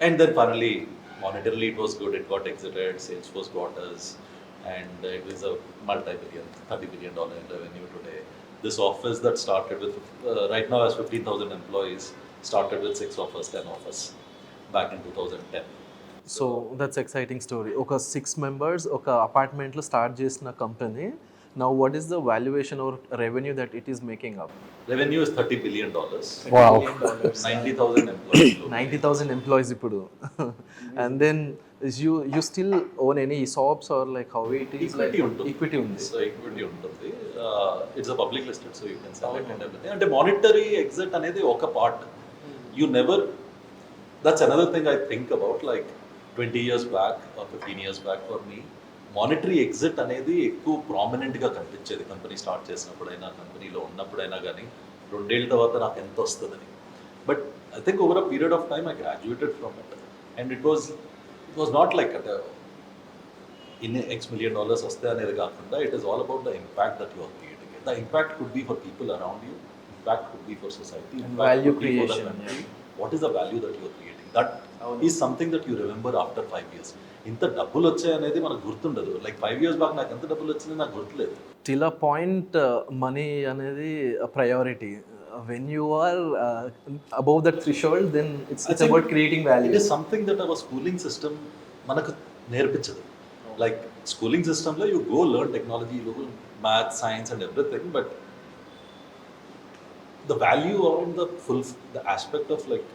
and then finally monetarily it was good, it got exited, Salesforce got us, and it is a multi-billion, $30 billion revenue today. This office that started with right now has 15,000 employees, started with 6 of us, 10 of us back in 2010. So that's exciting story. ఒక 6 members ఒక అపార్ట్మెంట్లో start చేసిన company. Now what is the valuation or revenue that it is making up? Revenue is $30 billion. Wow. 90,000 employees. 90,000 employees ఇప్పుడు. And then you still own any ESOPs or like how it is? Equity ఉంటుంది. Equity ఉంది. So equity ఉంటుంది. It's a public listed, so you can sell it and everything. అంటే monetary exit అనేది ఒక part. You never, that's another thing I think about, like 20 years back or 15 years back for me, monetary exit అనేది ఎక్కువ ప్రామినెంట్గా కనిపించేది company start చేసినప్పుడైనా, కంపెనీలో ఉన్నప్పుడైనా. కానీ 2 ఏళ్ళ తర్వాత నాకు ఎంత వస్తుందని. But I think over a period of time I graduated from it, and it was not like అంటే ఇన్ని X million వస్తే అనేది కాకుండా, it is all about the impact that you are creating. The impact could be for people around you, impact could be for society, value creation. What is the value that you are creating? That is something that you remember after 5 years. ఇంత డబ్బులు వచ్చాయనేది మనకు గుర్తుండదు. Like 5 years back నాకు ఎంత డబ్బులు వచ్చింది నాకు గుర్తులేదు. టిల్ అ పాయింట్ మనీ అనేది priority. When you are above that threshold, then it's about creating value. It is something that our schooling system మనకు నేర్పించదు. లైక్ స్కూలింగ్ సిస్టంలో you go learn technology, you go math, science and everything, but the value or the aspect of like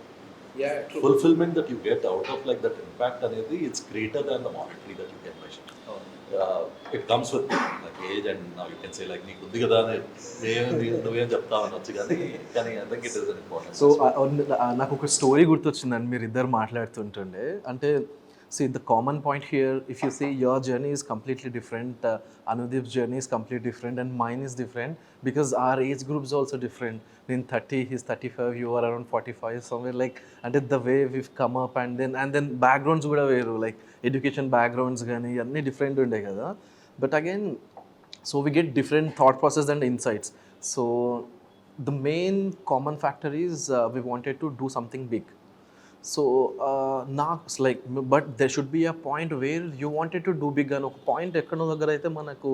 fulfillment that you get out of like that impact anedi, it's greater than the monetary that you can measure. It comes with like age, and now you can say like nee kundi kada ane నువ్వేం చెప్తావు అనొచ్చు, కానీ I think it is an important. So నాకు ఒక story గుర్తొచ్చిందండి మీరు ఇద్దరు మాట్లాడుతుంటుండే. అంటే see, the common point here, if you see your journey is completely different, Anudeep's journey is completely different, and mine is different because our age group is also different. In 30, he's 35, you are around 45, somewhere like, and the way we've come up, and then backgrounds kuda veru, like education backgrounds gaani anni different unde kada. But again, so we get different thought process and insights. So the main common factor is we wanted to do something big. So నాకు like, but there should be a point where you wanted to do big అని ఒక point ఎక్కడో దగ్గర అయితే మనకు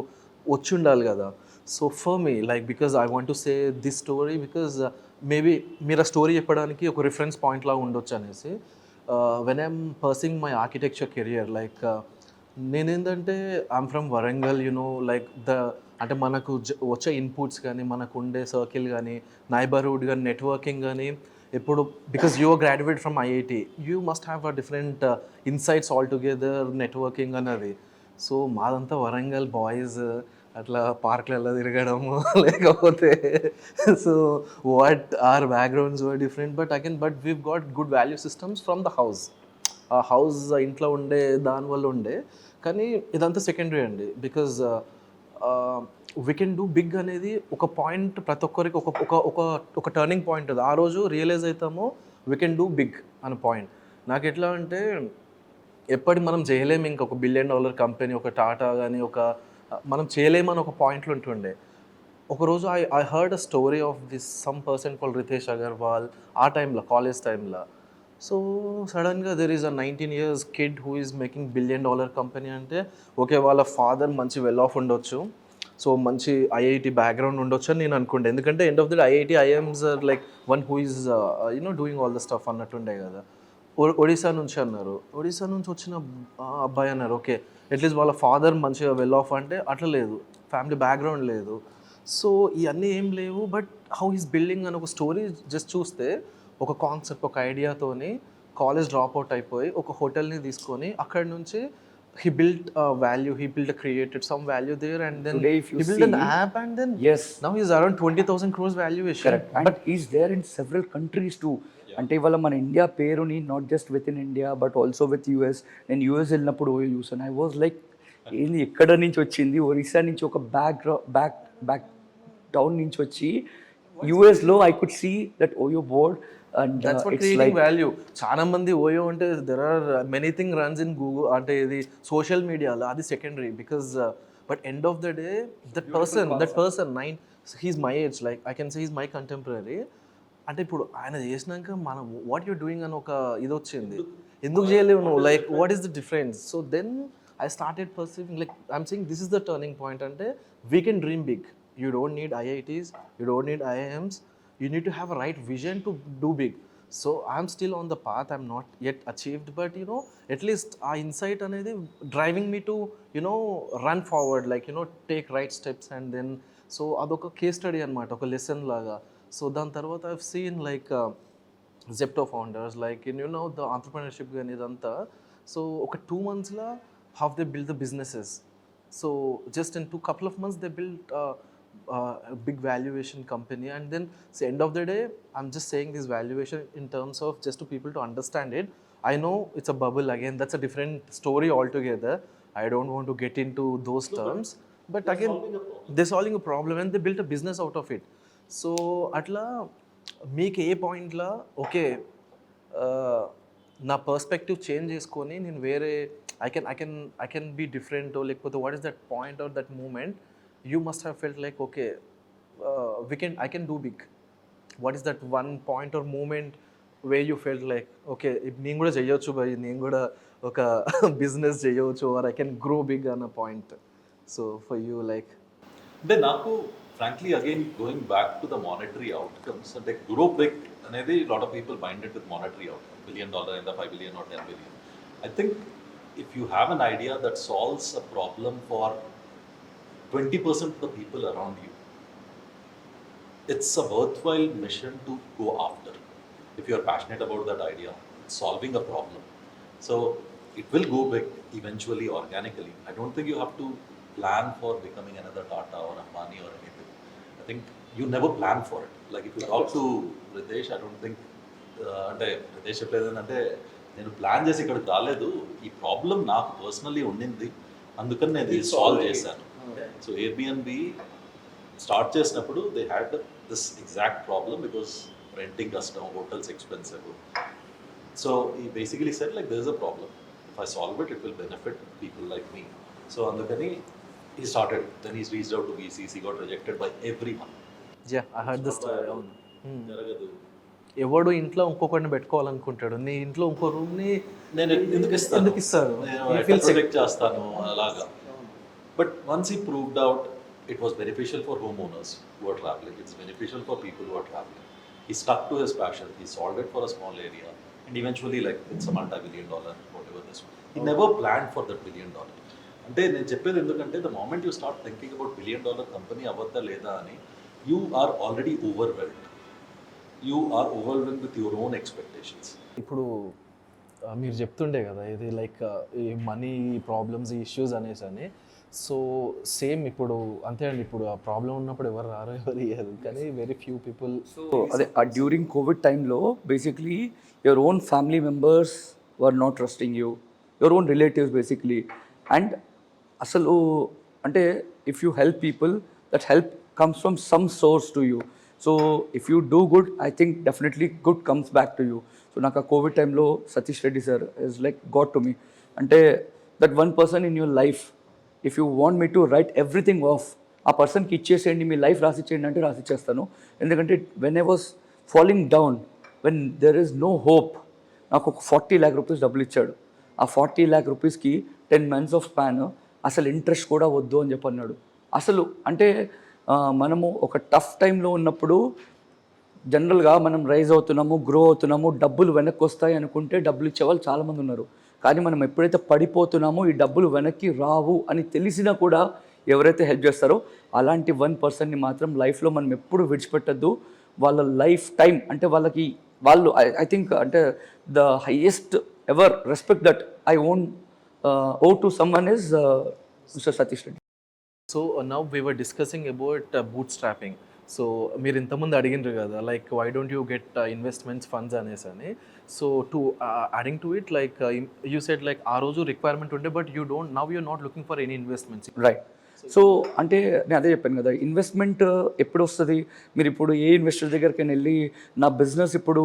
వచ్చి ఉండాలి కదా. So for me like, because I want to say this story because maybe మీరు ఆ స్టోరీ చెప్పడానికి ఒక రిఫరెన్స్ పాయింట్ లాగా ఉండొచ్చు అనేసి. When I'm పర్సింగ్ my architecture career, like నేనేంటంటే ఐఎమ్ ఫ్రమ్ వరంగల్, లైక్ అంటే మనకు వచ్చే ఇన్పుట్స్ కానీ, మనకు ఉండే సర్కిల్ కానీ, నైబర్హుడ్ కానీ, నెట్వర్కింగ్ కానీ, ఇప్పుడు because you are graduate from IIT, you must have a different insights all together, networking అన్నది. సో మాదంతా వరంగల్ బాయ్స్ అట్లా పార్క్లలో తిరగడము లేకపోతే, so what are backgrounds were different, but we've got good value systems from the house. ఆ house ఇంట్లో ఉండే దానివల్ల ఉండే. కానీ ఇదంతా సెకండరీ అండి. Because we can do big అనేది ఒక పాయింట్, ప్రతి ఒక్కరికి ఒక ఒక ఒక ఒక టర్నింగ్ పాయింట్ అది. ఆ రోజు రియలైజ్ అవుతామో వీ కెన్ డూ బిగ్ అనే పాయింట్. నాకు ఎట్లా అంటే ఎప్పటి మనం చేయలేము, ఇంకొక $1 బిలియన్ కంపెనీ, ఒక టాటా కానీ ఒక మనం చేయలేమని ఒక పాయింట్లో ఉంటుండే. ఒకరోజు I heard a story of this some person call Ritesh Agarwal. ఆ టైంలో, కాలేజ్ టైంలో. సో సడన్గా there is a 19 years kid who is making $1 billion company అంటే ఓకే, వాళ్ళ ఫాదర్ మంచి వెల్ ఆఫ్ ఉండొచ్చు, సో మంచి ఐఐటి బ్యాక్గ్రౌండ్ ఉండొచ్చు అని నేను అనుకుంటే. ఎందుకంటే end of the day IIT IIMs or like one who is doing all the stuff అన్నట్టుండే కదా. ఒడిశా నుంచి అన్నారు, ఒడిశా నుంచి వచ్చిన అబ్బాయి అన్నారు. ఓకే, అట్లీస్ట్ వాళ్ళ ఫాదర్ మంచిగా వెల్ ఆఫ్ అంటే అట్లా లేదు, ఫ్యామిలీ బ్యాక్గ్రౌండ్ లేదు. సో ఇవన్నీ ఏం లేవు, బట్ హౌ ఈస్ బిల్డింగ్ అని ఒక స్టోరీ జస్ట్ చూస్తే, ఒక కాన్సెప్ట్, ఒక ఐడియాతోని కాలేజ్ డ్రాప్ అవుట్ అయిపోయి ఒక హోటల్ని తీసుకొని అక్కడ నుంచి he built a value, he built a created some value there, and then Today, if you he built an see- app, and then Yes. now he's around 20,000 crores valuation. Correct. And he's there in several countries too. అంటే ఇవాళ మన India పేరుని not just with in India but also with US. నేను US వెళ్ళినప్పుడు OYO చూసాను. I was like, ఏంది ఎక్కడ నుంచి వచ్చింది, ఒరిస్సా నుంచి ఒక బ్యాక్ టౌన్ నుంచి వచ్చి యూఎస్లో I could see that OYO board. And That's what creating value. చాలా మంది ఓయో అంటే there are many thing runs in Google, అంటే ఇది సోషల్ మీడియాలో, అది secondary. Because but end of the day that person he's my age, like I can say he's my contemporary. అంటే ఇప్పుడు ఆయన చేసినాక మనం వాట్ యూర్ డూయింగ్ అని ఒక ఇది వచ్చింది, ఎందుకు చేయలేవు నువ్వు, like what is the difference. So then I started perceiving, like I'm saying this is the turning point. అంటే we can dream big. You don't need IITs, you don't need IIMs, you need to have a right vision to do big. So I'm still on the path, I'm not yet achieved, but at least our insight anedi driving me to run forward, like take right steps. And then so adoka case study anamata, oka lesson laga. So dan tarvata I've seen like Zepto founders, like in the entrepreneurship gani idantha. So oka 2 months la how they build the businesses. So just in couple of months they built a big valuation company. And then so end of the day I'm just saying this valuation in terms of just to people to understand it. I know it's a bubble, again that's a different story altogether. I don't want to get into those terms, but again they're solving a problem and they built a business out of it. So atla meek ఏ పాయింట్లో okay నా perspective change చేసుకొని నేను వేరే I can be different, లేకపోతే what is that point or that moment you must have felt like okay, I can do big. What is that one point or moment where you felt like okay, నేను కూడా చేయొచ్చు by, నేను కూడా ఒక business చేయొచ్చు, or I can grow big on a point. So for you, like అంటే నాకు frankly again going back to the monetary outcomes, అంటే grow big అనేది lot of people bind it with monetary outcome, $1 billion in the 5 billion or 10 billion. I think if you have an idea that solves a problem for 20% of the people around you, it's a worthwhile mission to go after. If you are passionate about that idea, solving a problem, so it will go big eventually, organically. I don't think you have to plan for becoming another Tata or Ambani or anything. I think you never plan for it. Like if you talk to Ritesh, I don't think అంటే రితేష్ చెప్పలేదంటే నేను plan చేసి ఇక్కడికి రాలేదు, ఈ problem నాకు personally ఉండింది, అందుకని నేను ఇది సాల్వ్ చేశాను. సో Airbnb స్టార్ట్ చేసినప్పుడు they had this exact problem because renting కష్టం, hotels expensive. So he basically said like there is a problem, if I solve it will benefit people like me. సో అందుకని he started, then he's reached out to VCs, he got rejected by everyone. yeah, I heard this story. జరగదు, ఎవడు ఇంట్లో ఇంకొకరిని పెట్టుకోవాలనుకుంటాడు, నీ ఇంట్లో ఇంకో రూమ్ని నేను ఎందుకు ఇస్తారు? నేను ప్రొటెక్ట్ చేస్తాను అలాగా. But once he proved out it was beneficial for homeowners who are traveling, it's beneficial for people who are traveling, he stuck to his passion, he solved it for a small area, and eventually like it's a multi-billion dollar, whatever this one. He never planned for that $1 billion. అంటే నేను చెప్పేది ఎందుకంటే the moment you start thinking about $1 billion company అవ్వద్దా లేదా అని, you are already overwhelmed. You are overwhelmed with your own expectations. ఇప్పుడు మీరు చెప్తుండే కదా ఇది లైక్ ఈ మనీ ప్రాబ్లమ్స్, ఈ ఇష్యూస్ అనేసి అని. సో సేమ్ ఇప్పుడు అంతే అండి, ఇప్పుడు ఆ ప్రాబ్లం ఉన్నప్పుడు ఎవరు రారు, ఎవరు ఇయ్యరు, కానీ వెరీ ఫ్యూ పీపుల్. సో అదే డ్యూరింగ్ కోవిడ్ టైంలో basically your own family members who are not trusting you, your own relatives basically. And అసలు అంటే if you help people, that help comes from some source to you. So if you do good, I think definitely good comes back to you. So నాకు ఆ covid టైంలో Satish Reddy sir is like god to me. అంటే that one person in your life, if you want me to write everything off, ఆ పర్సన్కి ఇచ్చేసేయండి, మీ life రాసిచ్చేయండి అంటే రాసిచ్చేస్తాను. ఎందుకంటే when I was falling down, when there is no hope, నాకు ఒక 40 lakh రూపీస్ డబ్బులు ఇచ్చాడు. ఆ 40 lakh రూపీస్కి 10 months ఆఫ్ స్పాన్, అసలు ఇంట్రెస్ట్ కూడా వద్దు అని చెప్పి అన్నాడు. అసలు అంటే మనము ఒక టఫ్ టైంలో ఉన్నప్పుడు జనరల్గా మనం రైజ్ అవుతున్నాము, గ్రో అవుతున్నాము, డబ్బులు వెనక్కి వస్తాయి అనుకుంటే డబ్బులు ఇచ్చేవాళ్ళు చాలామంది ఉన్నారు. కానీ మనం ఎప్పుడైతే పడిపోతున్నామో ఈ డబ్బులు వెనక్కి రావు అని తెలిసినా కూడా ఎవరైతే హెల్ప్ చేస్తారో అలాంటి వన్ పర్సన్ని మాత్రం లైఫ్లో మనం ఎప్పుడు విడిచిపెట్టద్దు. వాళ్ళ లైఫ్ టైం అంటే వాళ్ళకి వాళ్ళు ఐ థింక్ అంటే the highest ever respect that I own owe to someone is mister Satish Reddy. So now we were discussing about bootstrapping. So మీరు ఇంతకుముందు అడిగినారు కదా, like why don't you get investments funds అనేసి అని. So to adding to it, like you said like ఆ రోజు requirement ఉండే, but you don't, now you're not looking for any investments. Right. So అంటే నేను అదే చెప్పాను కదా, ఇన్వెస్ట్మెంట్ ఎప్పుడు వస్తుంది? మీరు ఇప్పుడు ఏ ఇన్వెస్టర్ దగ్గరికి వెళ్ళి నా బిజినెస్ ఇప్పుడు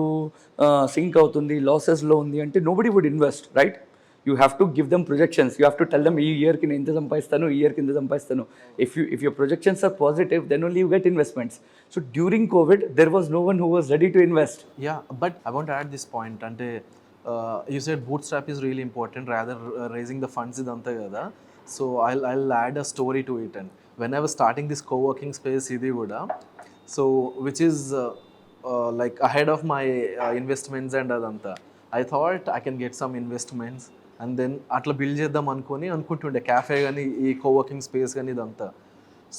సింక్ అవుతుంది, లాసెస్లో ఉంది అంటే nobody would invest, right? You have to give them projections, you have to tell them ఈ ఇయర్కి నేను ఇంత సంపాదిస్తాను, ఈ ఇయర్కి ఇంత సంపాదిస్తాను. If your projections are positive, then only you get investments. So during covid there was no one who was ready to invest. Yeah, but I want add this point. అంటే you said bootstrap is really important rather raising the funds ఇదంతా కదా. So I'll add a story to it. And when I was starting this co-working space ఇది కూడా, so which is like ahead of my investments and అదంతా, I thought I can get some investments and then అట్లా build చేద్దాం అనుకుంటుండే cafe కానీ ఈ coworking space కానీ ఇదంతా.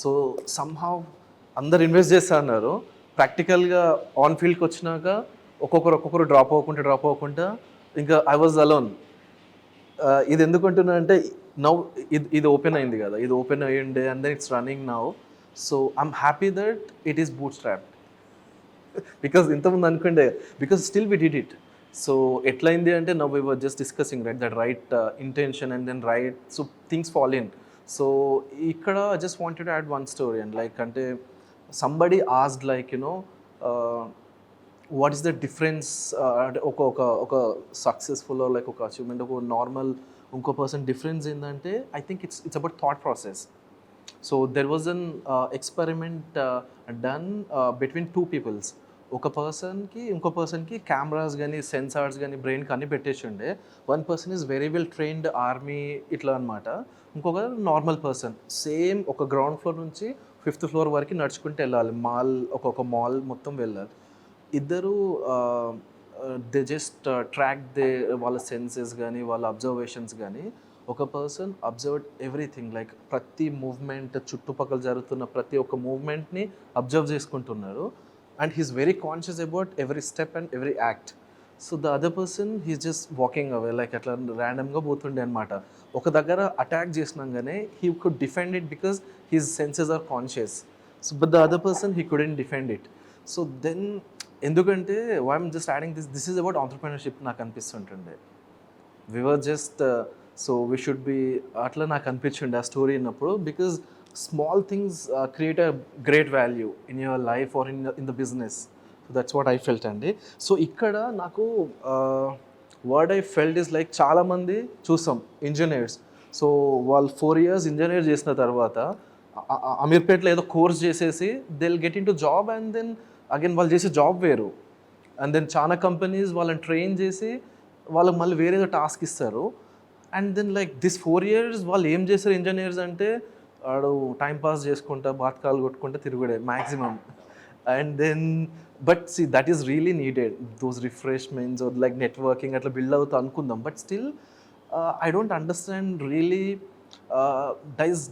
So somehow అందరు ఇన్వెస్ట్ చేస్తా అన్నారు. ప్రాక్టికల్గా ఆన్ ఫీల్డ్కి వచ్చినాక ఒక్కొక్కరు డ్రాప్ అవ్వకుండా ఇంకా ఐ వాజ్ అలోన్. ఇది ఎందుకుంటున్నా అంటే నౌ ఇది ఓపెన్ అయింది కదా, ఇది ఓపెన్ అయ్యిండే and then it's running now. So I'm happy that it is bootstrapped. Because ఇంతకుముందు అనుకుండే, because still we did it. So ఎట్లయింది అంటే now we were just discussing right that right intention and then right so things fall in. So ఇక్కడ I just wanted to add one story. And like అంటే somebody asked like what is the difference ఒక successful like ఒక achievement, ఒక normal ఇంకో person difference ఏంటంటే I think it's about thought process. So there was an experiment done between two peoples. ఒక పర్సన్కి ఇంకో పర్సన్కి కెమెరాస్ కానీ సెన్సార్స్ కానీ బ్రెయిన్కి అన్ని పెట్టేసి ఉండే. One person is very well trained army ఇట్లా అనమాట, ఇంకొక నార్మల్ పర్సన్. సేమ్ ఒక గ్రౌండ్ ఫ్లోర్ నుంచి 5th floor వరకు నడుచుకుంటూ వెళ్ళాలి, మాల్ ఒక్కొక్క మాల్ మొత్తం వెళ్ళాలి. ఇద్దరు దే జస్ట్ ట్రాక్ వాళ్ళ సెన్సెస్ కానీ వాళ్ళ అబ్జర్వేషన్స్ కానీ. ఒక పర్సన్ అబ్జర్వ్డ్ ఎవ్రీథింగ్, లైక్ ప్రతి మూవ్మెంట్, చుట్టుపక్కల జరుగుతున్న ప్రతి ఒక్క మూవ్మెంట్ని అబ్జర్వ్ చేసుకుంటున్నారు. And he's very conscious about every step and every act. So the other person he's just walking away, like అట్లా ర్యాండమ్గా పోతుండే అనమాట. ఒక దగ్గర అటాక్ చేసినాగానే he could defend it because he's senses are conscious. So but the other person he couldn't defend it. So then ఎందుకంటే I'm just adding this is about entrepreneurship నాకు అనిపిస్తుంటుండే. We were just so we should be అట్లా నాకు అనిపించిండే ఆ story విన్నప్పుడు. Because small things create a great value in your life or in the business. So that's what I felt అండి. So ఇక్కడ నాకు what I felt is like చాలామంది చూసాం ఇంజనీర్స్. సో వాళ్ళు 4 years ఇంజనీర్ చేసిన తర్వాత అమీర్పేట్లో ఏదో కోర్స్ చేసేసి they will get in to job and then again వాళ్ళు చేసే జాబ్ వేరు. అండ్ దెన్ చాలా కంపెనీస్ వాళ్ళని ట్రైన్ చేసి వాళ్ళకి మళ్ళీ వేరేదో టాస్క్ ఇస్తారు. And then like this 4 years వాళ్ళు ఏం చేస్తారు ఇంజనీర్స్ అంటే వాడు టైంపాస్ చేసుకుంటా బాత్కాలు కొట్టుకుంటా తిరుగుడే maximum. And then but see that is really needed, those refreshments like networking అట్లా బిల్డ్ అవుతా అనుకుందాం. But still I don't understand really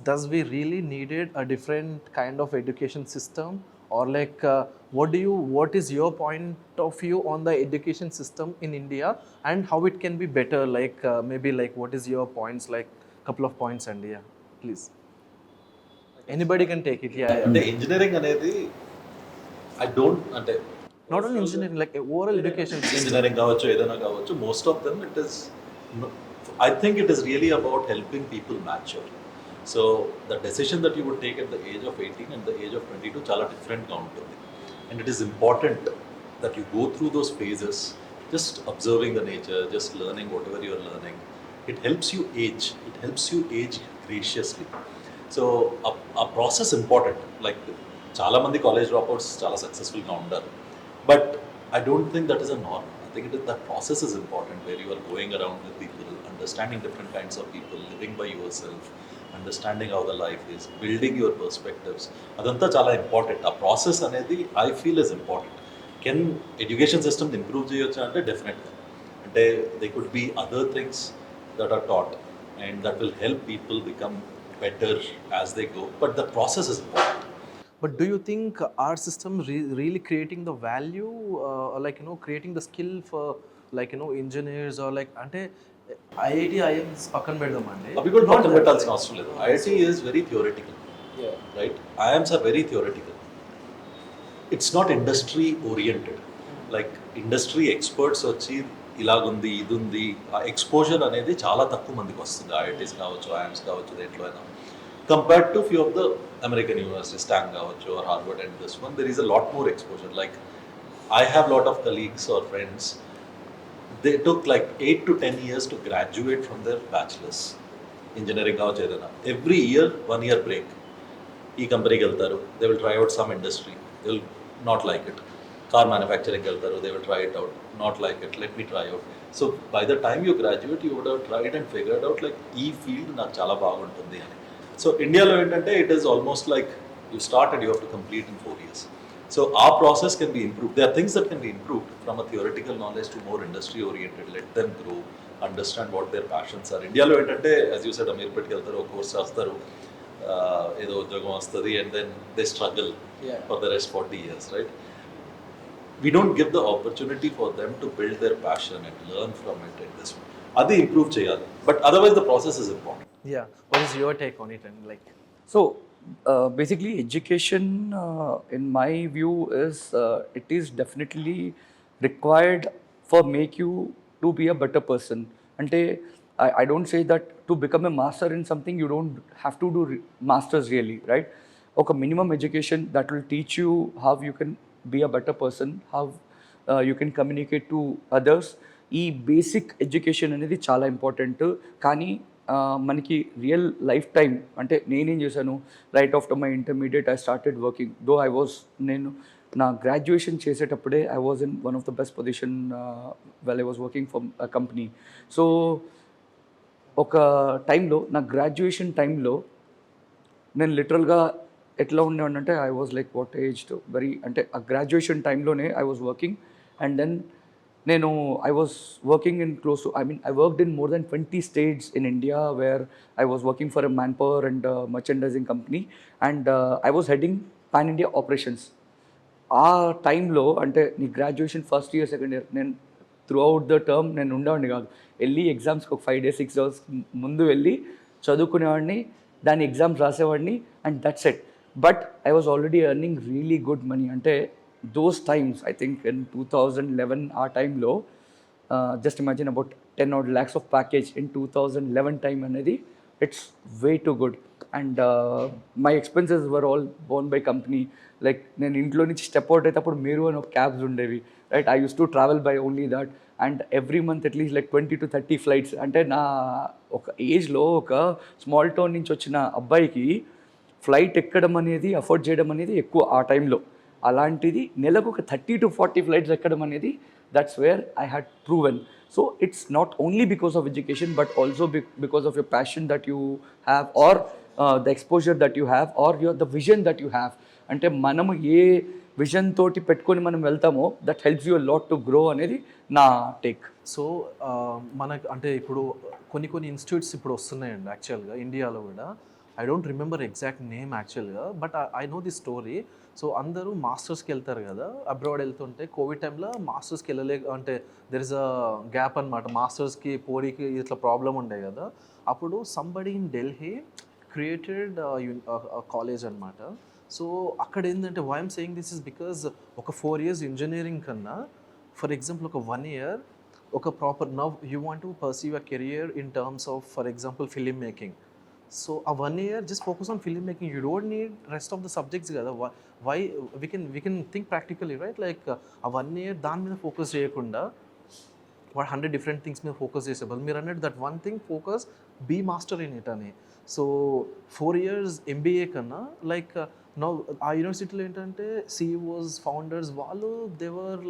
does we really needed a different kind of education system, or like what is your point of view on the education system in India and how it can be better, like maybe like what is your points, like couple of points. And yeah, please, anybody can take it. Yeah. అంటే engineering అనేది I don't అంటే not only engineering, like overall education. Engineering కావచ్చు, ఏదైనా కావచ్చు, most of them it is, I think it is really about helping people mature. So the decision that you would take at the age of 18 and the age of 22 చాలా డిఫరెంట్గా ఉంటుంది. And it is important that you go through those phases, just observing the nature, just learning whatever you are learning. It helps you age. It helps you age graciously. So a process important. Like చాలా మంది college dropouts చాలా సక్సెస్ఫుల్గా ఉంటారు, but I don't think that is a norm. I think it is that process is important, where you are going around with people, understanding different kinds of people, living by your self, understanding how the life is, building your perspectives. అదంతా చాలా important. ఆ process అనేది I feel is important. Can education system improve చేయొచ్చా అంటే డెఫినెట్గా. అంటే they could be other things that are taught and that will help people become better as they go, but the process is important. But do you think our system really creating the value, like creating the skill for like engineers or like ante IIT IIMs పక్కన పెడదామండి, అవి కూడా పక్కన పెట్టాల్సిన అవసరం లేదు. IIT is very theoretical, right? IIMs are very theoretical. It's not industry oriented. Like industry experts వచ్చి ఇలాగుంది ఇది ఉంది, ఆ ఎక్స్పోజర్ అనేది చాలా తక్కువ మందికి వస్తుంది. ఐఐటీస్ కావచ్చు, ఐఎమ్స్ కావచ్చు, దేంట్లో అయినా compared to few of the American university, స్టాంగ్ కావచ్చు or Harvard and this one, there is a lot more exposure. Like I have lot of colleagues or friends, they took like 8 to 10 years to graduate from their bachelor's. Engineering కావచ్చు ఏదైనా, every year 1 year break. ఈ కంపెనీకి వెళ్తారు, they will try out some industry, they will not like it. Car మ్యానుఫ్యాక్చరింగ్కి వెళ్తారు, they will try it out, not like it, let me try out. So by the time you graduate you would have tried and figured out like ఈ field నాకు చాలా బాగుంటుంది అని. So ఇండియాలో ఏంటంటే it is almost like you start and you have to complete in 4 years. So ఆ process can be improved. They are things that can be improved from a theoretical knowledge to more industry oriented. Let them grow, understand what their passions are. ఇండియాలో ఏంటంటే as you said అమీర్పేట్కి వెళ్తారు, ఒక course చేస్తారు, ఏదో ఉద్యోగం వస్తుంది, and then they struggle for the rest 40 years, right? We don't give the opportunity for them to build their passion and learn from it in this way. Adi improve cheyali, but otherwise the process is important. Yeah, what is your take on it? And like, So basically education in my view is it is definitely required for make you to be a better person. Ante I don't say that to become a master in something you don't have to do masters really, right? Okay, minimum education that will teach you how you can be a better person, how you can communicate to others. ఈ basic education అనేది చాలా important. కానీ మనకి real life time అంటే నేనేం చేశాను, right after my intermediate I started working. Though నేను నా గ్రాడ్యుయేషన్ చేసేటప్పుడే I was in one of the best position well I was working for a company. So ఒక టైంలో నా గ్రాడ్యుయేషన్ టైంలో నేను లిటరల్గా ఎట్లా ఉండేవాడిని అంటే I was like what age very అంటే ఆ గ్రాడ్యుయేషన్ టైంలోనే I was working. And then నేను I was working in close to I worked in more than 20 states in India where I was working for a manpower and merchandising company, and I was heading pan India operations. ఆ టైంలో అంటే నీ graduation first year second year నేను through out the term నేను ఉండేవాడిని కాదు. వెళ్ళి ఎగ్జామ్స్కి ఒక 5 days 6 days ముందు వెళ్ళి చదువుకునేవాడిని, దాని ఎగ్జామ్స్ రాసేవాడిని, and that's it. But I was already earning really good money. అంటే those times, I think in 2011 ఆ టైంలో just imagine about 10 odd lakhs of package in 2011 time అనేది it's way too good. And my expenses were all borne by company. Like నేను ఇంట్లో నుంచి step out అయితే అప్పుడు మీరు అని ఒక క్యాబ్స్ ఉండేవి, right? I use to travel by only that, and every month at least like 20 to 30 flights. అంటే నా ఒక ఏజ్లో ఒక స్మాల్ టౌన్ నుంచి వచ్చిన అబ్బాయికి ఫ్లైట్ ఎక్కడం అనేది అఫోర్డ్ చేయడం అనేది ఎక్కువ ఆ టైంలో. అలాంటిది నెలకు ఒక 30 to 40 flights ఎక్కడం అనేది that's where I had proven. So it's not only because of education but also because of your passion that you have or the exposure that you have or the vision that you have. అంటే మనము ఏ vision తోటి పెట్టుకొని మనం వెళ్తామో that helps you lot to grow అనేది నా take. So మనకు అంటే ఇప్పుడు కొన్ని ఇన్స్టిట్యూట్స్ ఇప్పుడు వస్తున్నాయండి యాక్చువల్గా ఇండియాలో కూడా. I don't remember exact name యాక్చువల్గా, but I know the story. So అందరూ మాస్టర్స్కి వెళ్తారు కదా, అబ్రాడ్ వెళ్తుంటే కోవిడ్ టైంలో మాస్టర్స్కి అంటే దెర్ ఇస్ అ గ్యాప్ అనమాట. మాస్టర్స్కి పోడీకి ఇట్లా ప్రాబ్లం ఉండే కదా. అప్పుడు somebody in Delhi created college అనమాట. సో అక్కడ ఏంటంటే why I'm saying this is because ఒక 4 years ఇంజనీరింగ్ కన్నా ఫర్ ఎగ్జాంపుల్ ఒక 1 year ఒక proper now you want to perceive a career in terms of for example film making. So ఆ 1 year just focus on film making, you don't need rest of the subjects కదా. Why we can think practically right, like ఆ 1 year దాని మీద focus చేయకుండా వాడు 100 different things మీద focus చేసేవాళ్ళు. మీరు అన్నట్టు that one thing focus, be master in it అని. సో 4 years ఎంబీఏ కన్నా లైక్ నో ఆ యూనివర్సిటీలో ఏంటంటే సిఇఓస్ ఫౌండర్స్ వాళ్ళు దేవర్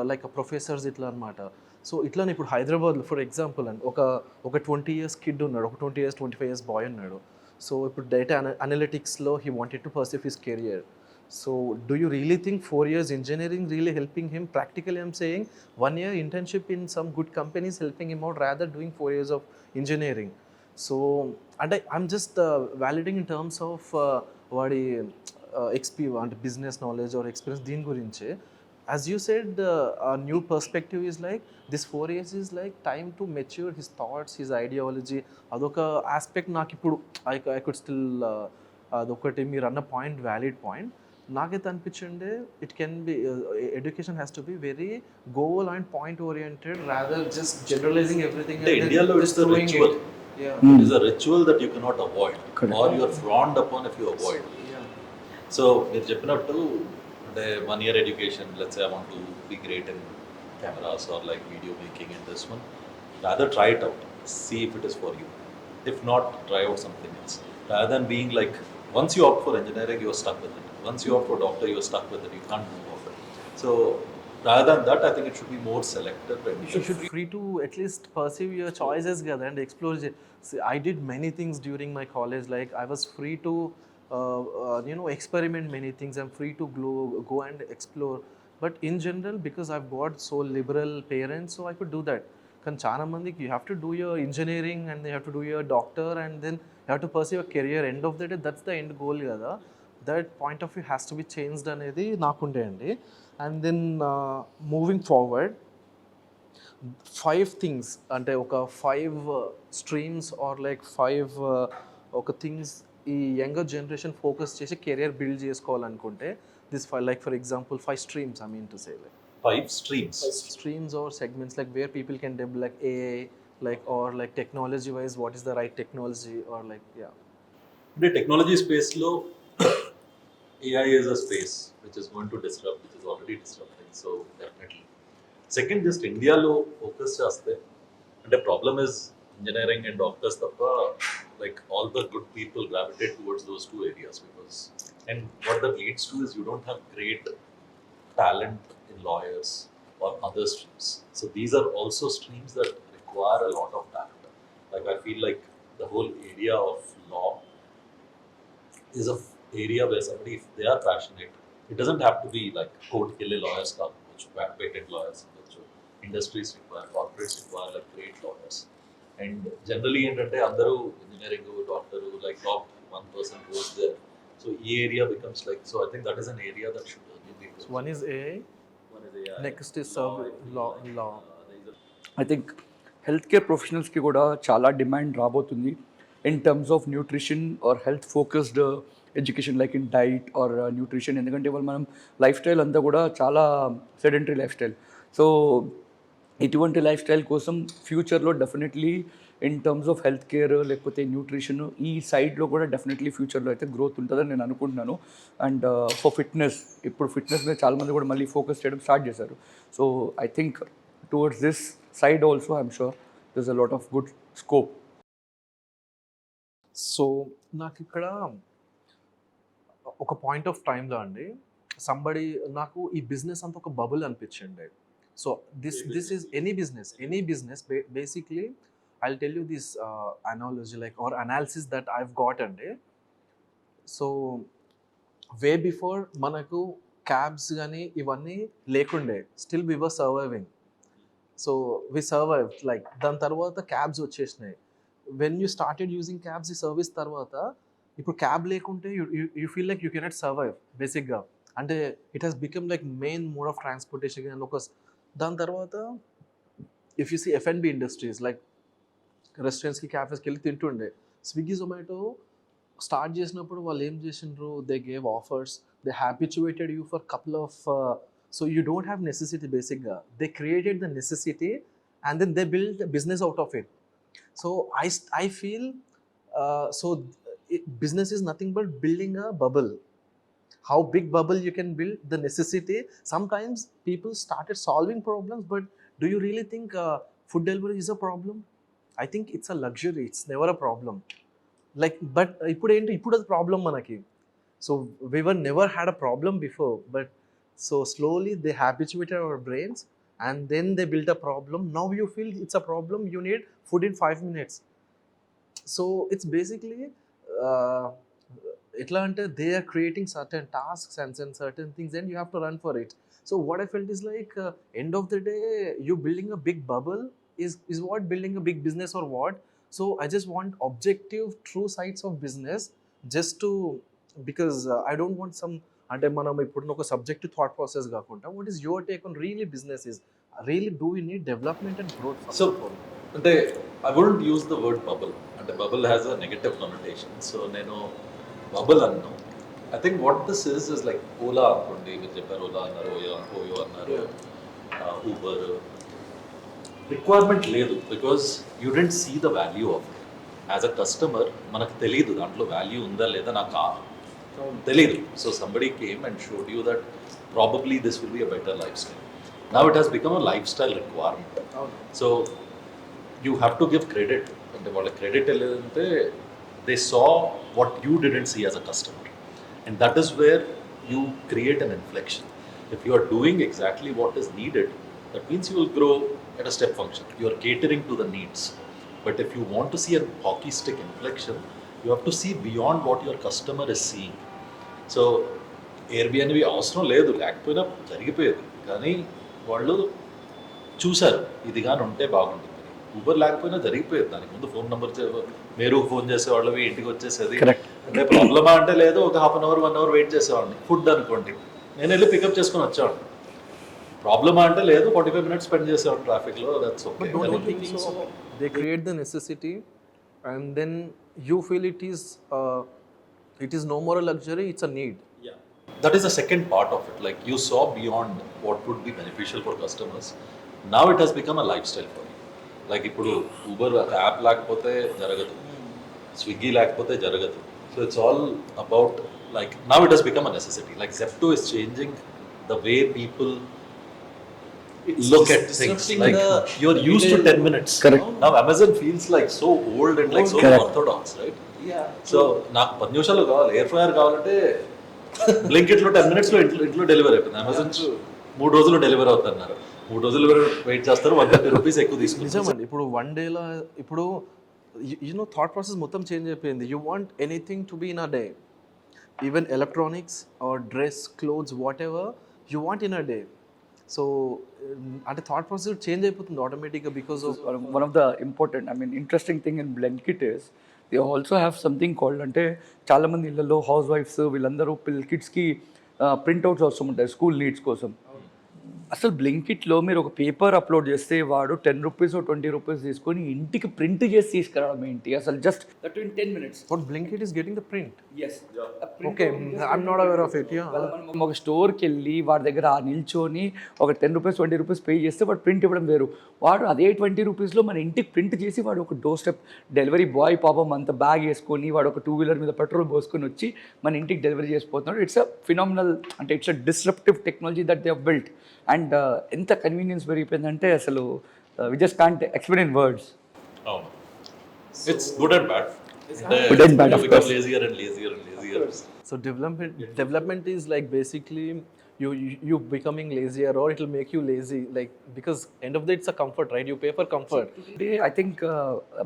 లైక్ ప్రొఫెసర్స్ ఇట్లా అనమాట. సో ఇట్లానే ఇప్పుడు హైదరాబాద్లో ఫర్ ఎగ్జాంపుల్ అండి ఒక 20 years కిడ్ ఉన్నాడు, ఒక 20 years 25 years బాయ్ ఉన్నాడు. సో ఇప్పుడు డేటా అనలిటిక్స్లో he wanted to perceive his career. So, do you really think 4 years engineering really helping him? Practically, I'm saying 1 year internship in some good companies helping him out rather doing 4 years of engineering. So, and I'm just validating in terms of what experience, business knowledge or experience. Din gurinche, as you said, a new perspective is like this 4 years is like time to mature his thoughts, his ideology. Adoka aspect నాకు ఇప్పుడు I could still అదొకటి మీరు అన్న point valid point. నాకైతే అనిపించండి it can be education has to be very goal and point oriented rather just generalising everything. India it's a ritual. It is a ritual that you cannot avoid. Or you are frowned upon if you avoid. So మీరు చెప్పినట్టు అంటే 1 year education, let's say I want to be great in cameras or like video making in this one, rather try it out, see if it is for you. If not, try out something else. Rather than being like, once you opt for engineering, you're stuck with it. Once you opt for doctor, you're stuck with it. You can't move off it. So rather than that, I think it should be more selective. And You should be free to at least pursue your choices and explore. See, I did many things during my college. Like I was free to, experiment many things. I'm free to go and explore. But in general, because I've got so liberal parents, so I could do that. కానీ చాలా మందికి you have to do your engineering and you have to do your doctor and then you have to pursue a career. End of the day, that's the end goal కదా. That point of view has to be changed అనేది నాకుండే అండి. And then moving forward 5 things అంటే ఒక 5 streams are like 5 ఒక things ఈ younger generation focus చేసి career build చేసుకోవాలనుకుంటే this like for example 5 streams I mean to say, like 5 streams. 5 streams or segments like where people can develop like AI, like or like technology wise what is the right technology or like The technology space lo AI is a space which is going to disrupt, which is already disrupting. So definitely. Second, just India lo focus chaste. And the problem is engineering and doctors tappa, like all the good people gravitate towards those 2 areas because, and what that leads to is you don't have great talent in lawyers or other streams. So these are also streams that require a lot of talent. Like I feel like the whole area of law is a area where somebody, if they are passionate, it doesn't have to be like code kille lawyers ka, which patent lawyers, which industries require, corporates require like great lawyers. And generally entante andaru engineering doctor like top 1% goes there. So e area becomes like, so I think that is an area that should be. so one is AI, next is law. I think health care ప్రొఫెషనల్స్కి కూడా చాలా demand రాబోతుంది in terms of nutrition or health focused education like in diet or nutrition. ఎందుకంటే ఇవాళ మనం lifestyle అంతా కూడా చాలా సెడెంటరీ లైఫ్ స్టైల్. సో ఇటువంటి లైఫ్ స్టైల్ కోసం ఫ్యూచర్లో definitely in terms of health care లేకపోతే న్యూట్రిషన్ ఈ సైడ్లో కూడా డెఫినెట్లీ ఫ్యూచర్లో అయితే గ్రోత్ ఉంటుందని నేను అనుకుంటున్నాను. అండ్ ఫర్ ఫిట్నెస్, ఇప్పుడు ఫిట్నెస్ మీద చాలామంది కూడా మళ్ళీ ఫోకస్ చేయడం స్టార్ట్ చేశారు. So I think towards this side also I'm sure there's a lot of good scope. So నాకు ఇక్కడ ఒక పాయింట్ ఆఫ్ టైంలో అండి సంబడి నాకు ఈ బిజినెస్ అంతా ఒక బబుల్ అనిపించండి. So this is any business basically I tell you this analogy like or analysis that I've got అండి. సో వే బిఫోర్ మనకు క్యాబ్స్ కానీ ఇవన్నీ లేకుండే, still we were surviving. So we survive like దాని తర్వాత క్యాబ్స్ వచ్చేసినాయి. When you started using cabs ఈ service తర్వాత ఇప్పుడు క్యాబ్ లేకుంటే you feel like you cannot survive బేసిక్గా. అంటే it has become like main mode of transportation and ఒక దాని తర్వాత if you see F&B industries like రెస్టారెంట్స్కి క్యాఫేస్కి వెళ్ళి తింటుండే, స్విగ్గీ జొమాటో స్టార్ట్ చేసినప్పుడు వాళ్ళు ఏం చేసిండ్రు, they gave offers, they habituated you for couple of, so you don't have necessity బేసిక్గా, they created the necessity and then they build business out of it. So I feel so business is nothing but building a bubble. How big bubble you can build, the necessity. Sometimes people started solving problems, but do you really think food delivery is a problem? I think it's a luxury, it's never a problem. Like, but ఇప్పుడు అది problem మనకి. So we were never had a problem before, but so slowly they habituated our brains and then they built a problem. Now you feel it's a problem, you need food in 5 minutes. So it's basically ఎట్లా అంటే they are creating certain tasks and certain things and you have to run for it. So what I felt is like end of the day you building a big bubble is what building a big business or what. So I just want objective true sides of business, just to, because I don't want some, అంటే మనం ఇప్పుడు ఒక subjective thought process కాకుండా what is your take on really business is really do you need development and growth. So అంటే I wouldn't use the word bubble, అంటే bubble has a negative connotation. So నేను bubble అన్నాను. I think what this is like Ola అనుకోండి, మీరు చెప్పారు ఓలా అన్నారు, ఓయో అన్నారు, Uber. Requirement లేదు, because you didn't see the value of it. As a customer మనకు తెలియదు దాంట్లో వాల్యూ ఉందా లేదా, నాకు తెలియదు. So somebody came and showed you that probably this will be a better lifestyle. Now it has become a lifestyle requirement. So you have to give credit. అంటే వాళ్ళ credit వెళ్ళేదంటే they saw what you didn't see as a customer, and that is where you create an inflection. If you are doing exactly what is needed, that means you will grow at a step function. You are catering to the needs. But if you want to see a hockey stick inflection, you have to see beyond what your customer is seeing. So Airbnb అవసరం లేదు, లేకపోయినా జరిగిపోయేది. కానీ వాళ్ళు చూశారు ఇది కానీ ఉంటే బాగుంటుంది. ఊబర్ లేకపోయినా జరిగిపోయేది. దానికి ముందు ఫోన్ నెంబర్ మీరు ఫోన్ చేసేవాళ్ళవి, ఇంటికి వచ్చేసేది. అంటే ప్రాబ్లమా అంటే లేదు, ఒక half an hour 1 hour wait చేసేవాడిని. ఫుడ్ అనుకోండి, నేను వెళ్ళి పికప్ చేసుకొని వచ్చేవాడిని. ప్రాబ్లమా అంటే లేదు, 45 minutes స్పెండ్ చేసేవాడిని ట్రాఫిక్లో. That's okay. But don't you think so? They create the necessity, and then you feel it is no more a luxury; it's a need. Yeah, that is the second part of it. Like you saw beyond what would be beneficial for customers. Now it has become a lifestyle for you. Like ఇప్పుడు Uber app లేకపోతే జరగదు, Swiggy లేకపోతే జరగదు. So it's all about, like, now it has become a necessity. Like Zepto is changing the way people look at things. Like you're used to 10 minutes. Correct. Now Amazon feels like so old and like so orthodox, right? Yeah. So నాకు 10 నిమిషాలు కావాలి, air fryer కావాలంటే బ్లింకిట్లో 10 minutes ఇంట్లో delivery అయిపోయింది. Amazon 3 రోజులు delivery అవుతున్నారు. 3 రోజులు wait చేస్తారు, 130 రూపీస్ ఎక్కువ తీసుకుంటారు. నిజమండి. ఇప్పుడు 1 dayలో ఇప్పుడు యూనో థాట్ ప్రాసెస్ మొత్తం చేంజ్ అయిపోయింది. You want anything to be in a day, even electronics or dress, clothes, whatever you want in a day. So అంటే థాట్ ప్రాసెస్ చేంజ్ అయిపోతుంది ఆటోమేటిక్గా because of one of the important, I mean, interesting thing in Blinkit is they also have something called, అంటే చాలామంది ఇళ్ళల్లో house wives వీళ్ళందరూ కిడ్స్కి printouts అవసరం ఉంటాయి స్కూల్ నీడ్స్ కోసం. అసలు బ్లింకిట్లో మీరు ఒక పేపర్ అప్లోడ్ చేస్తే వాడు 10 రూపీస్ 20 రూపీస్ తీసుకొని ఇంటికి ప్రింట్ చేసి తీసుకురావడం ఏంటి అసలు, just that in 10 minutes. But Blinkit is getting the print. Yes, okay, I'm not aware of it. మనం ఒక స్టోర్కి వెళ్ళి వాడి దగ్గర నిల్చొని ఒక 10 రూపీస్ 20 రూపీస్ పే చేస్తే వాడు ప్రింట్ ఇవ్వడం వేరు. వాడు అదే 20 రూపీస్లో మన ఇంటికి ప్రింట్ చేసి వాడు ఒక డోర్ స్టెప్ డెలివరీ బాయ్ పాపం అంత బ్యాగ్ వేసుకొని వాడు ఒక 2-wheeler మీద పెట్రోల్ పోసుకొని వచ్చి మన ఇంటికి డెలివరీ చేసిపోతున్నాడు. ఇట్స్ అ ఫినామినల్, అంటే it's a disruptive technology that they have built. And ఎంత కన్వీనియన్స్ పెరిగిపోయిందంటే అసలు we just can't explain in words. అవును, it's good and bad. Good and bad, of course. Lazier and lazier and lazier. So development is like basically you becoming lazier, or it will make you lazy, like, because end of the day it's a comfort, right? You pay for comfort. Today, I think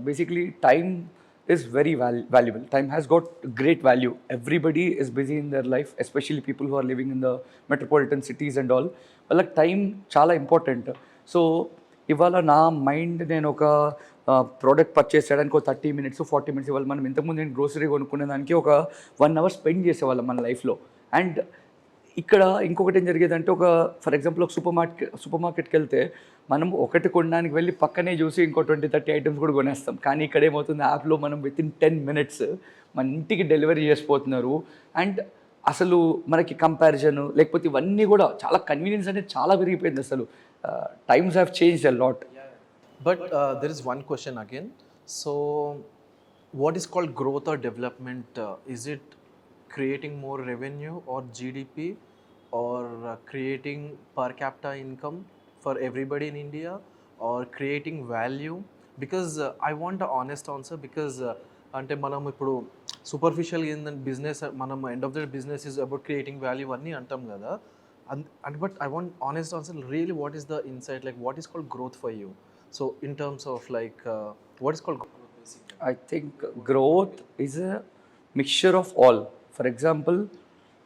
basically time is very valuable. Time has got great value. Everybody is busy in their life, especially people who are living in the metropolitan cities and all. But like time చాలా important. So ఇవాళ నా mind నేను ఒక product purchase చేయడానికి ఒక 30 minutes 40 minutes ఇవాళ మనం ఇంతకుముందు నేను గ్రోసరీ కొనుక్కునే దానికి ఒక 1 hour స్పెండ్ చేసేవాళ్ళం మన లైఫ్లో. అండ్ ఇక్కడ ఇంకొకటి ఏం జరిగేదంటే ఒక ఫర్ ఎగ్జాంపుల్ ఒక సూపర్ మార్కెట్కి వెళ్తే మనం ఒకటి కొనడానికి వెళ్ళి పక్కనే చూసి ఇంకో 20-30 ఐటమ్స్ కూడా కొనేస్తాం. కానీ ఇక్కడ ఏమవుతుంది, యాప్లో మనం వితిన్ 10 minutes మన ఇంటికి డెలివరీ చేసిపోతున్నారు. అండ్ అసలు మనకి కంపారిజన్ లేకపోతే ఇవన్నీ కూడా చాలా కన్వీనియన్స్ అనేది చాలా పెరిగిపోయింది. అసలు times have changed a lot. But there is one question again. So, what is called growth or development? Is it creating more revenue or GDP or creating per capita income for everybody in India or creating value? Because I want an honest answer because అంటే మనం ఇప్పుడు superficial ఏంటంటే business మనం end of the business is about creating value అన్నీ అంటాం కదా. And but I want honest answer really what is the insight like what is called growth for you? So in terms of like what is called growth basically? I think growth is a mixture of all. For example,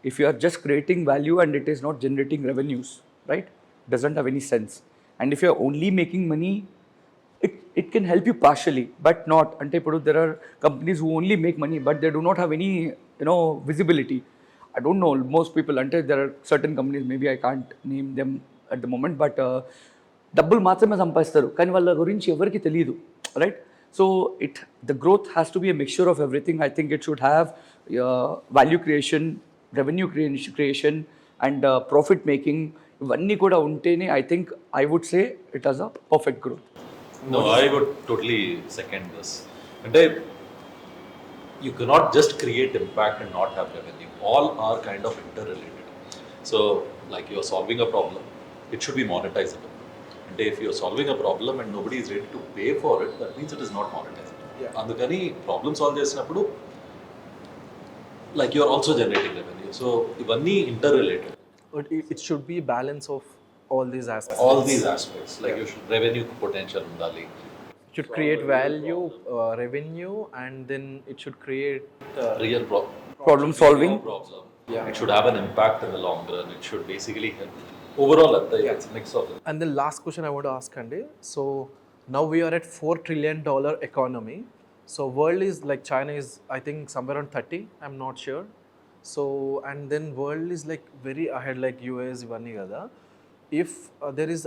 if you are just creating value and it is not generating revenues, right, doesn't have any sense. And if you are only making money, it can help you partially but not. Ante ipudu there are companies who only make money but they do not have any visibility. I don't know, most people, ante there are certain companies, maybe I can't name them at the moment, but డబ్బులు మాత్రమే సంపాదిస్తారు కానీ వాళ్ళ గురించి ఎవరికి తెలియదు, right? So the growth has to be a mixture of everything. I think it should have value creation, revenue creation and profit making. ఇవన్నీ కూడా ఉంటేనే I think I would say it has a perfect growth. No, I would totally second this. And you cannot just create impact and not have revenue. All are kind of interrelated. So, like you're solving a problem, it should be monetizable. And if you're solving a problem and nobody is ready to pay for it, that means it is not monetizable. Andukani problem solve chesinappudu, like you're also generating revenue. So, ivanni interrelated. But it should be balance of all these aspects. All these aspects, like you should revenue potential undali. Should create value, revenue, and then it should create Real Problem solving. problem. It should have an impact in the long run. It should basically help. Overall, it's a mix of it. And the last question I want to ask, Andy. So now we are at $4 trillion economy. So world is like China is I think somewhere around 30. I'm not sure. So and then world is like very ahead like US ఇవన్నీ కదా. If there is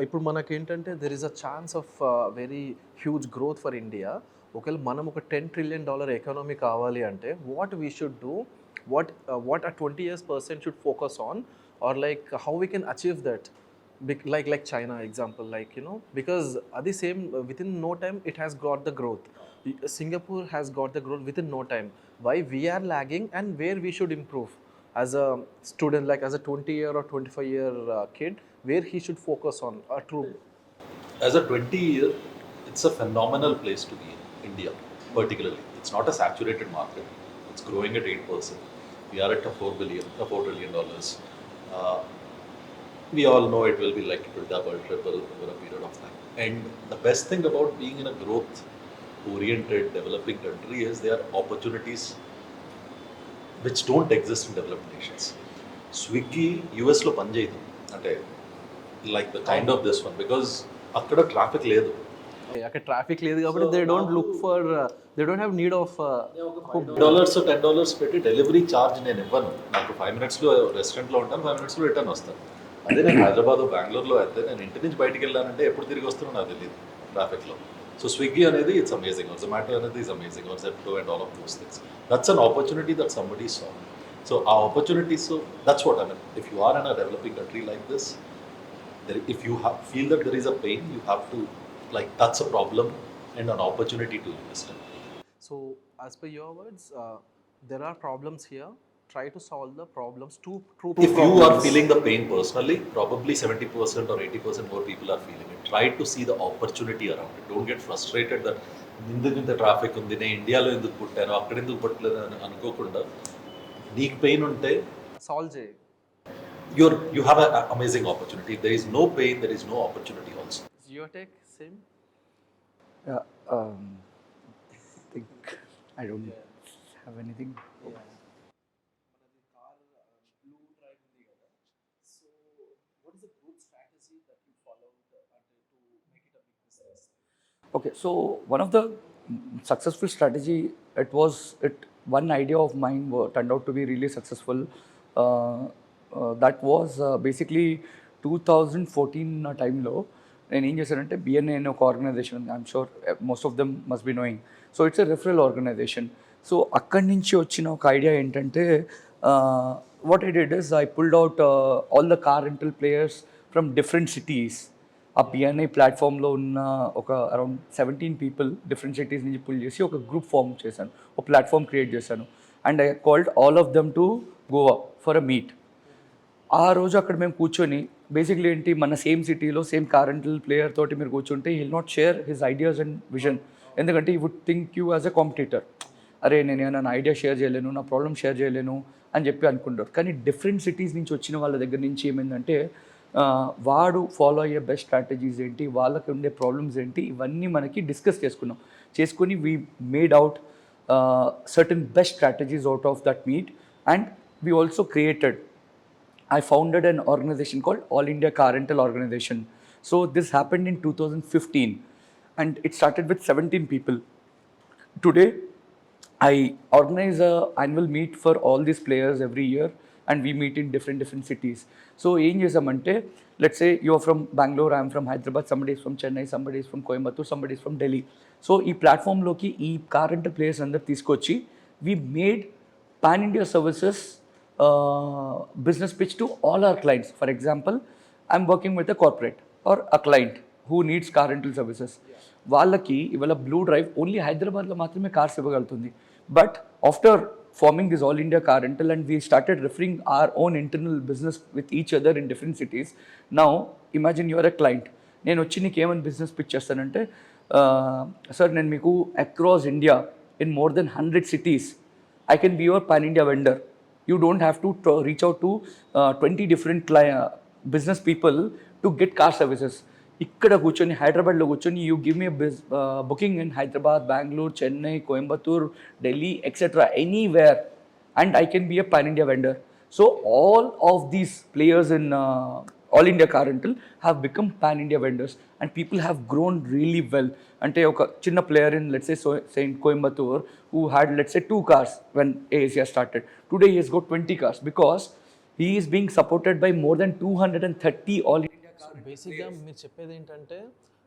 ఇప్పుడు మనకి ఏంటంటే there is a chance of very huge growth for India. ఒకవేళ మనం ఒక $10 trillion economy కావాలి అంటే what we should do, what a 20 years person should focus on, or like how we can achieve that, like China example, like because at the same within no time it has got the growth. Singapore has got the growth within no time. Why we are lagging and where we should improve as a student, like as a 20-year or 25-year kid, where he should focus on a true. As a 20-year, it's a phenomenal place to be in India, particularly. It's not a saturated market. It's growing at 8%. We are at a $4 trillion. We all know it will be like it will double, triple over a period of time. And the best thing about being in a growth-oriented developing country is there are opportunities which don't exist in developed nations. Swiggy US lo panjayadu ante like the kind of this one because akkada traffic ledu. అక్కడ traffic లేదు కాబట్టి they don't look for they don't have need of $10 పెట్టి delivery charge నేను ఇవ్వను. నాకు 5 minutesలో రెస్టారెంట్లో ఉంటాను, 5 minutesలో return వస్తాను. అదే నేను హైదరాబాద్ బెంగళూరులో అయితే నేను ఇంటి నుంచి బయటికి వెళ్ళానంటే ఎప్పుడు తిరిగి వస్తానో నాకు తెలియదు ట్రాఫిక్లో. సో స్విగ్గీ అనేది ఇట్స్ అమేజింగ్, ఆర్ జొమాటో అనేది is amazing, or Zepto and all of those things. That's an opportunity that somebody saw. So ఆ opportunities, that's what I mean. If you are in a developing country like this, if you feel that there is a pain, you have to, like, that's a problem and an opportunity to invest in. So as per your words, there are problems here. Try to solve the problems. Two If you are feeling the pain personally, probably 70% or 80% more people are feeling it. Try to see the opportunity around it. Don't get frustrated that ఇంత traffic ఉంది, నేను ఇండియాలో ఎందుకు పుట్టాను అక్కడ ఎందుకు పుట్టలేదు అని అనుకోకుండా నీకు పెయిన్ ఉంటే సాల్వ్ చేయి. You have an amazing opportunity. If there is no pain, there is no opportunity also. Your take, same? Yeah, I think I don't have anything. Yeah. car blue drive ఉంది కదా. So what is the growth strategy that you followed to make it a big business? Okay, so one of the successful strategy, one idea of mine turned out to be really successful. That was basically 2014 టైంలో నేను ఏం చేశానంటే BNA అనే ఒక organization ఉంది. I'm sure most of them must be knowing. So it's a referral organization. So అక్కడి నుంచి వచ్చిన ఒక ఐడియా ఏంటంటే what I did is I pulled out all the car rental players from different cities. ఆ BNI ప్లాట్ఫామ్లో ఉన్న ఒక around 17 people different cities నుంచి పుల్ చేసి ఒక గ్రూప్ ఫామ్ చేశాను, ఒక ప్లాట్ఫామ్ క్రియేట్ చేశాను. And I called all of them to Goa for a meet. ఆ రోజు అక్కడ మేము కూర్చొని బేసిక్లీ ఏంటి, మన సేమ్ సిటీలో సేమ్ కార్ రెంటల్ ప్లేయర్ తోటి మీరు కూర్చుంటే he will not share his ideas and vision. ఎందుకంటే he would think you as a competitor. అరే నేను నా ఐడియా షేర్ చేయలేను, నా ప్రాబ్లమ్ షేర్ చేయలేను అని చెప్పి అనుకుంటారు. కానీ డిఫరెంట్ సిటీస్ నుంచి వచ్చిన వాళ్ళ దగ్గర నుంచి ఏమైందంటే వాడు ఫాలో అయ్యే బెస్ట్ స్ట్రాటజీస్ ఏంటి, వాళ్ళకి ఉండే ప్రాబ్లమ్స్ ఏంటి, ఇవన్నీ మనకి డిస్కస్ చేసుకొని we made out certain best strategies out of that meet. And we also created, I founded an organization called All India Car Rental Organization. So this happened in 2015 and it started with 17 people. Today I organize a annual meet for all these players every year and we meet in different cities. So ఏం చేసామంటే, let's say you are from Bangalore, I am from Hyderabad, somebody is from Chennai, somebody is from Coimbatore, somebody is from Delhi. So ఈ ప్లాట్ఫామ్లోకి ఈ car rental players అందరు తీసుకొచ్చి we made pan India services business pitch to all our clients. For example I'm working with a corporate or a client who needs car rental services. వాళ్ళకి ఇవాళ Blue Drive only హైదరాబాద్లో మాత్రమే cars ఇవ్వగలుగుతుంది. But after forming this all India car rental and we started referring our own internal business with each other in different cities. Now imagine you are a client, నేను వచ్చి నీకు ఏమైనా business pitch చేస్తానంటే, sir నేను మీకు across India in more then 100 cities I can be your pan India vendor. You don't have to reach out to 20 different business people to get car services. ఇక్కడ కూర్చొని హైదరాబాద్లో కూర్చొని you give me booking in Hyderabad, Bengaluru, Chennai, Coimbatore, Delhi etcetera anywhere and I can be a pan India vendor. So all of these players in all India car rental have become pan India vendors and people have grown really well. అంటే ఒక చిన్న player in let's say in Coimbatore who had let's say 2 cars when AACR started, today he has got 20 cars because he is being supported by more than 230 all బేసిక్గా మీరు చెప్పేది ఏంటంటే,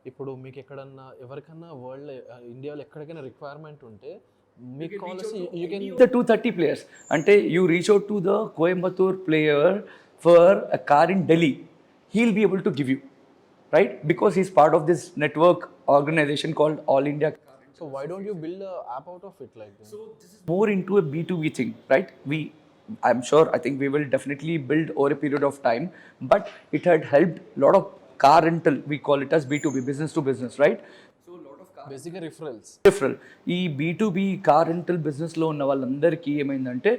ఇప్పుడు మీకు ఎక్కడన్నా ఎవరికన్నా వరల్డ్ ఇండియాలో ఎక్కడికైనా రిక్వైర్మెంట్ ఉంటే మీకు కావాల్సి యూ కెన్ the 230 players. అంటే you reach out to the Coimbatore player for a car in Delhi, he'll be able to give you, right? Because he's part of this network organization called All India. So why don't you build a app out of it like that? So this is more into a B2B thing, right? I'm sure, I think we will definitely build over a period of time, but it had helped a lot of car rental, we call it as B2B, business to business, right? So a lot of car బేసిక్గా referrals. ఈ B2B car rental బిజినెస్లో ఉన్న వాళ్ళందరికీ ఏమైందంటే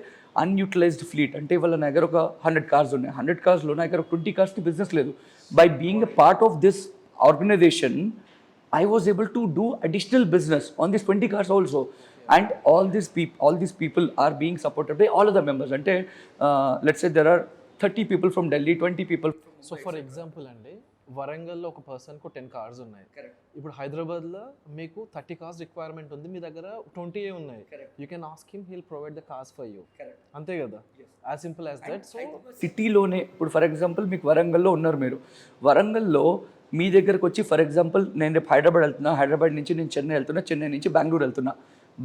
unutilised fleet. అంటే వాళ్ళ దగ్గర ఒక 100 కార్స్ ఉన్నాయి, 100 కార్స్లో నా దగ్గర 20 కార్స్కి బిజినెస్ లేదు. By being a part of this organization I was able to do additional business on these 20 cars also, and all these people are being supported by all of the members. Ante let's say there are 30 people from Delhi, 20 people. So for example అండి, వరంగల్లో ఒక పర్సన్కు 10 cars ఉన్నాయి. ఇప్పుడు హైదరాబాద్లో మీకు 30 cars requirement ఉంది, మీ దగ్గర 20 ఉన్నాయి. You can ask him, he'll provide the cars for you. అంతే కదా, as simple as that. So సిటీలోనే ఇప్పుడు ఫర్ ఎగ్జాంపుల్ మీకు వరంగల్లో ఉన్నారు, మీరు వరంగల్లో మీ దగ్గరకు వచ్చి ఫర్ ఎగ్జాంపుల్ నేను రేపు హైదరాబాద్ వెళ్తున్నా, హైదరాబాద్ నుంచి నేను చెన్నై వెళ్తున్నా, చెన్నై నుంచి బెంగళూరు వెళ్తున్నా.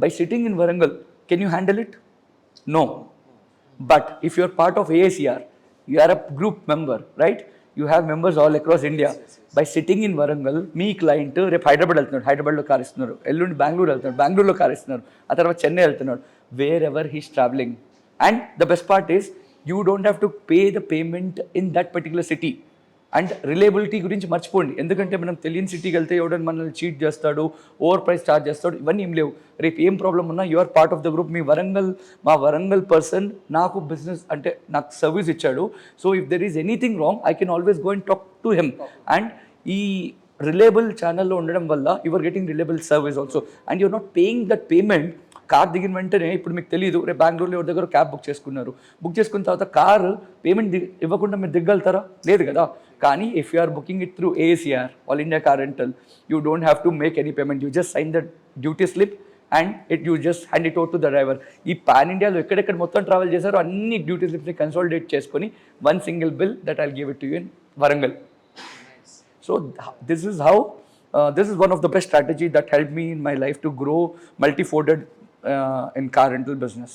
By sitting in Warangal can you handle it? No. But if you are part of AACR, you are a group member, right? You have members all across India. By sitting in Warangal మీ client రేపు హైదరాబాద్ వెళ్తున్నాడు, హైదరాబాద్లో car ఇస్తున్నారు, ఎల్లుండి బెంగళూరు వెళ్తున్నాడు, బెంగళూరులో car ఇస్తున్నారు, ఆ తర్వాత చెన్నై వెళ్తున్నాడు, wear ever he's travelling. And the best part is you don't have to pay the payment in that particular city. And reliability గురించి మర్చిపోండి, ఎందుకంటే మనం తెలియని సిటీకి వెళ్తే ఎవడని మనల్ని చీట్ చేస్తాడు, ఓవర్ ప్రైస్ చార్జ్ చేస్తాడు, ఇవన్నీ ఏం లేవు. రేపు ఏం ప్రాబ్లం ఉన్నా you are part of the group. మా వరంగల్ పర్సన్ నాకు బిజినెస్ అంటే నాకు సర్వీస్ ఇచ్చాడు. So if there is anything wrong I can always go and talk to him. And ఈ రిలయబుల్ ఛానల్లో ఉండడం వల్ల you are getting reliable service also, and you are not paying that payment. Car దిగిన వెంటనే ఇప్పుడు మీకు తెలియదు, రేపు బెంగళూరులో ఎవరి దగ్గర క్యాబ్ బుక్ చేసుకున్నారు, బుక్ చేసుకున్న తర్వాత కారు పేమెంట్ ఇవ్వకుండా మీరు దిగ్గలుగుతారా? లేదు కదా. కానీ if you are booking it through AACR, all India car rental, you don't have to make any payment. You just sign the duty slip, and you just hand it over to the driver. ఈ pan ఇండియాలో ఎక్కడెక్కడ మొత్తం travel చేశారో అన్ని duty స్లిప్స్ని consolidate చేసుకొని one single bill that I'll give it to you in Warangal. So this is how this is one of the best strategy that helped me in my life to grow multi-folded in car rental business.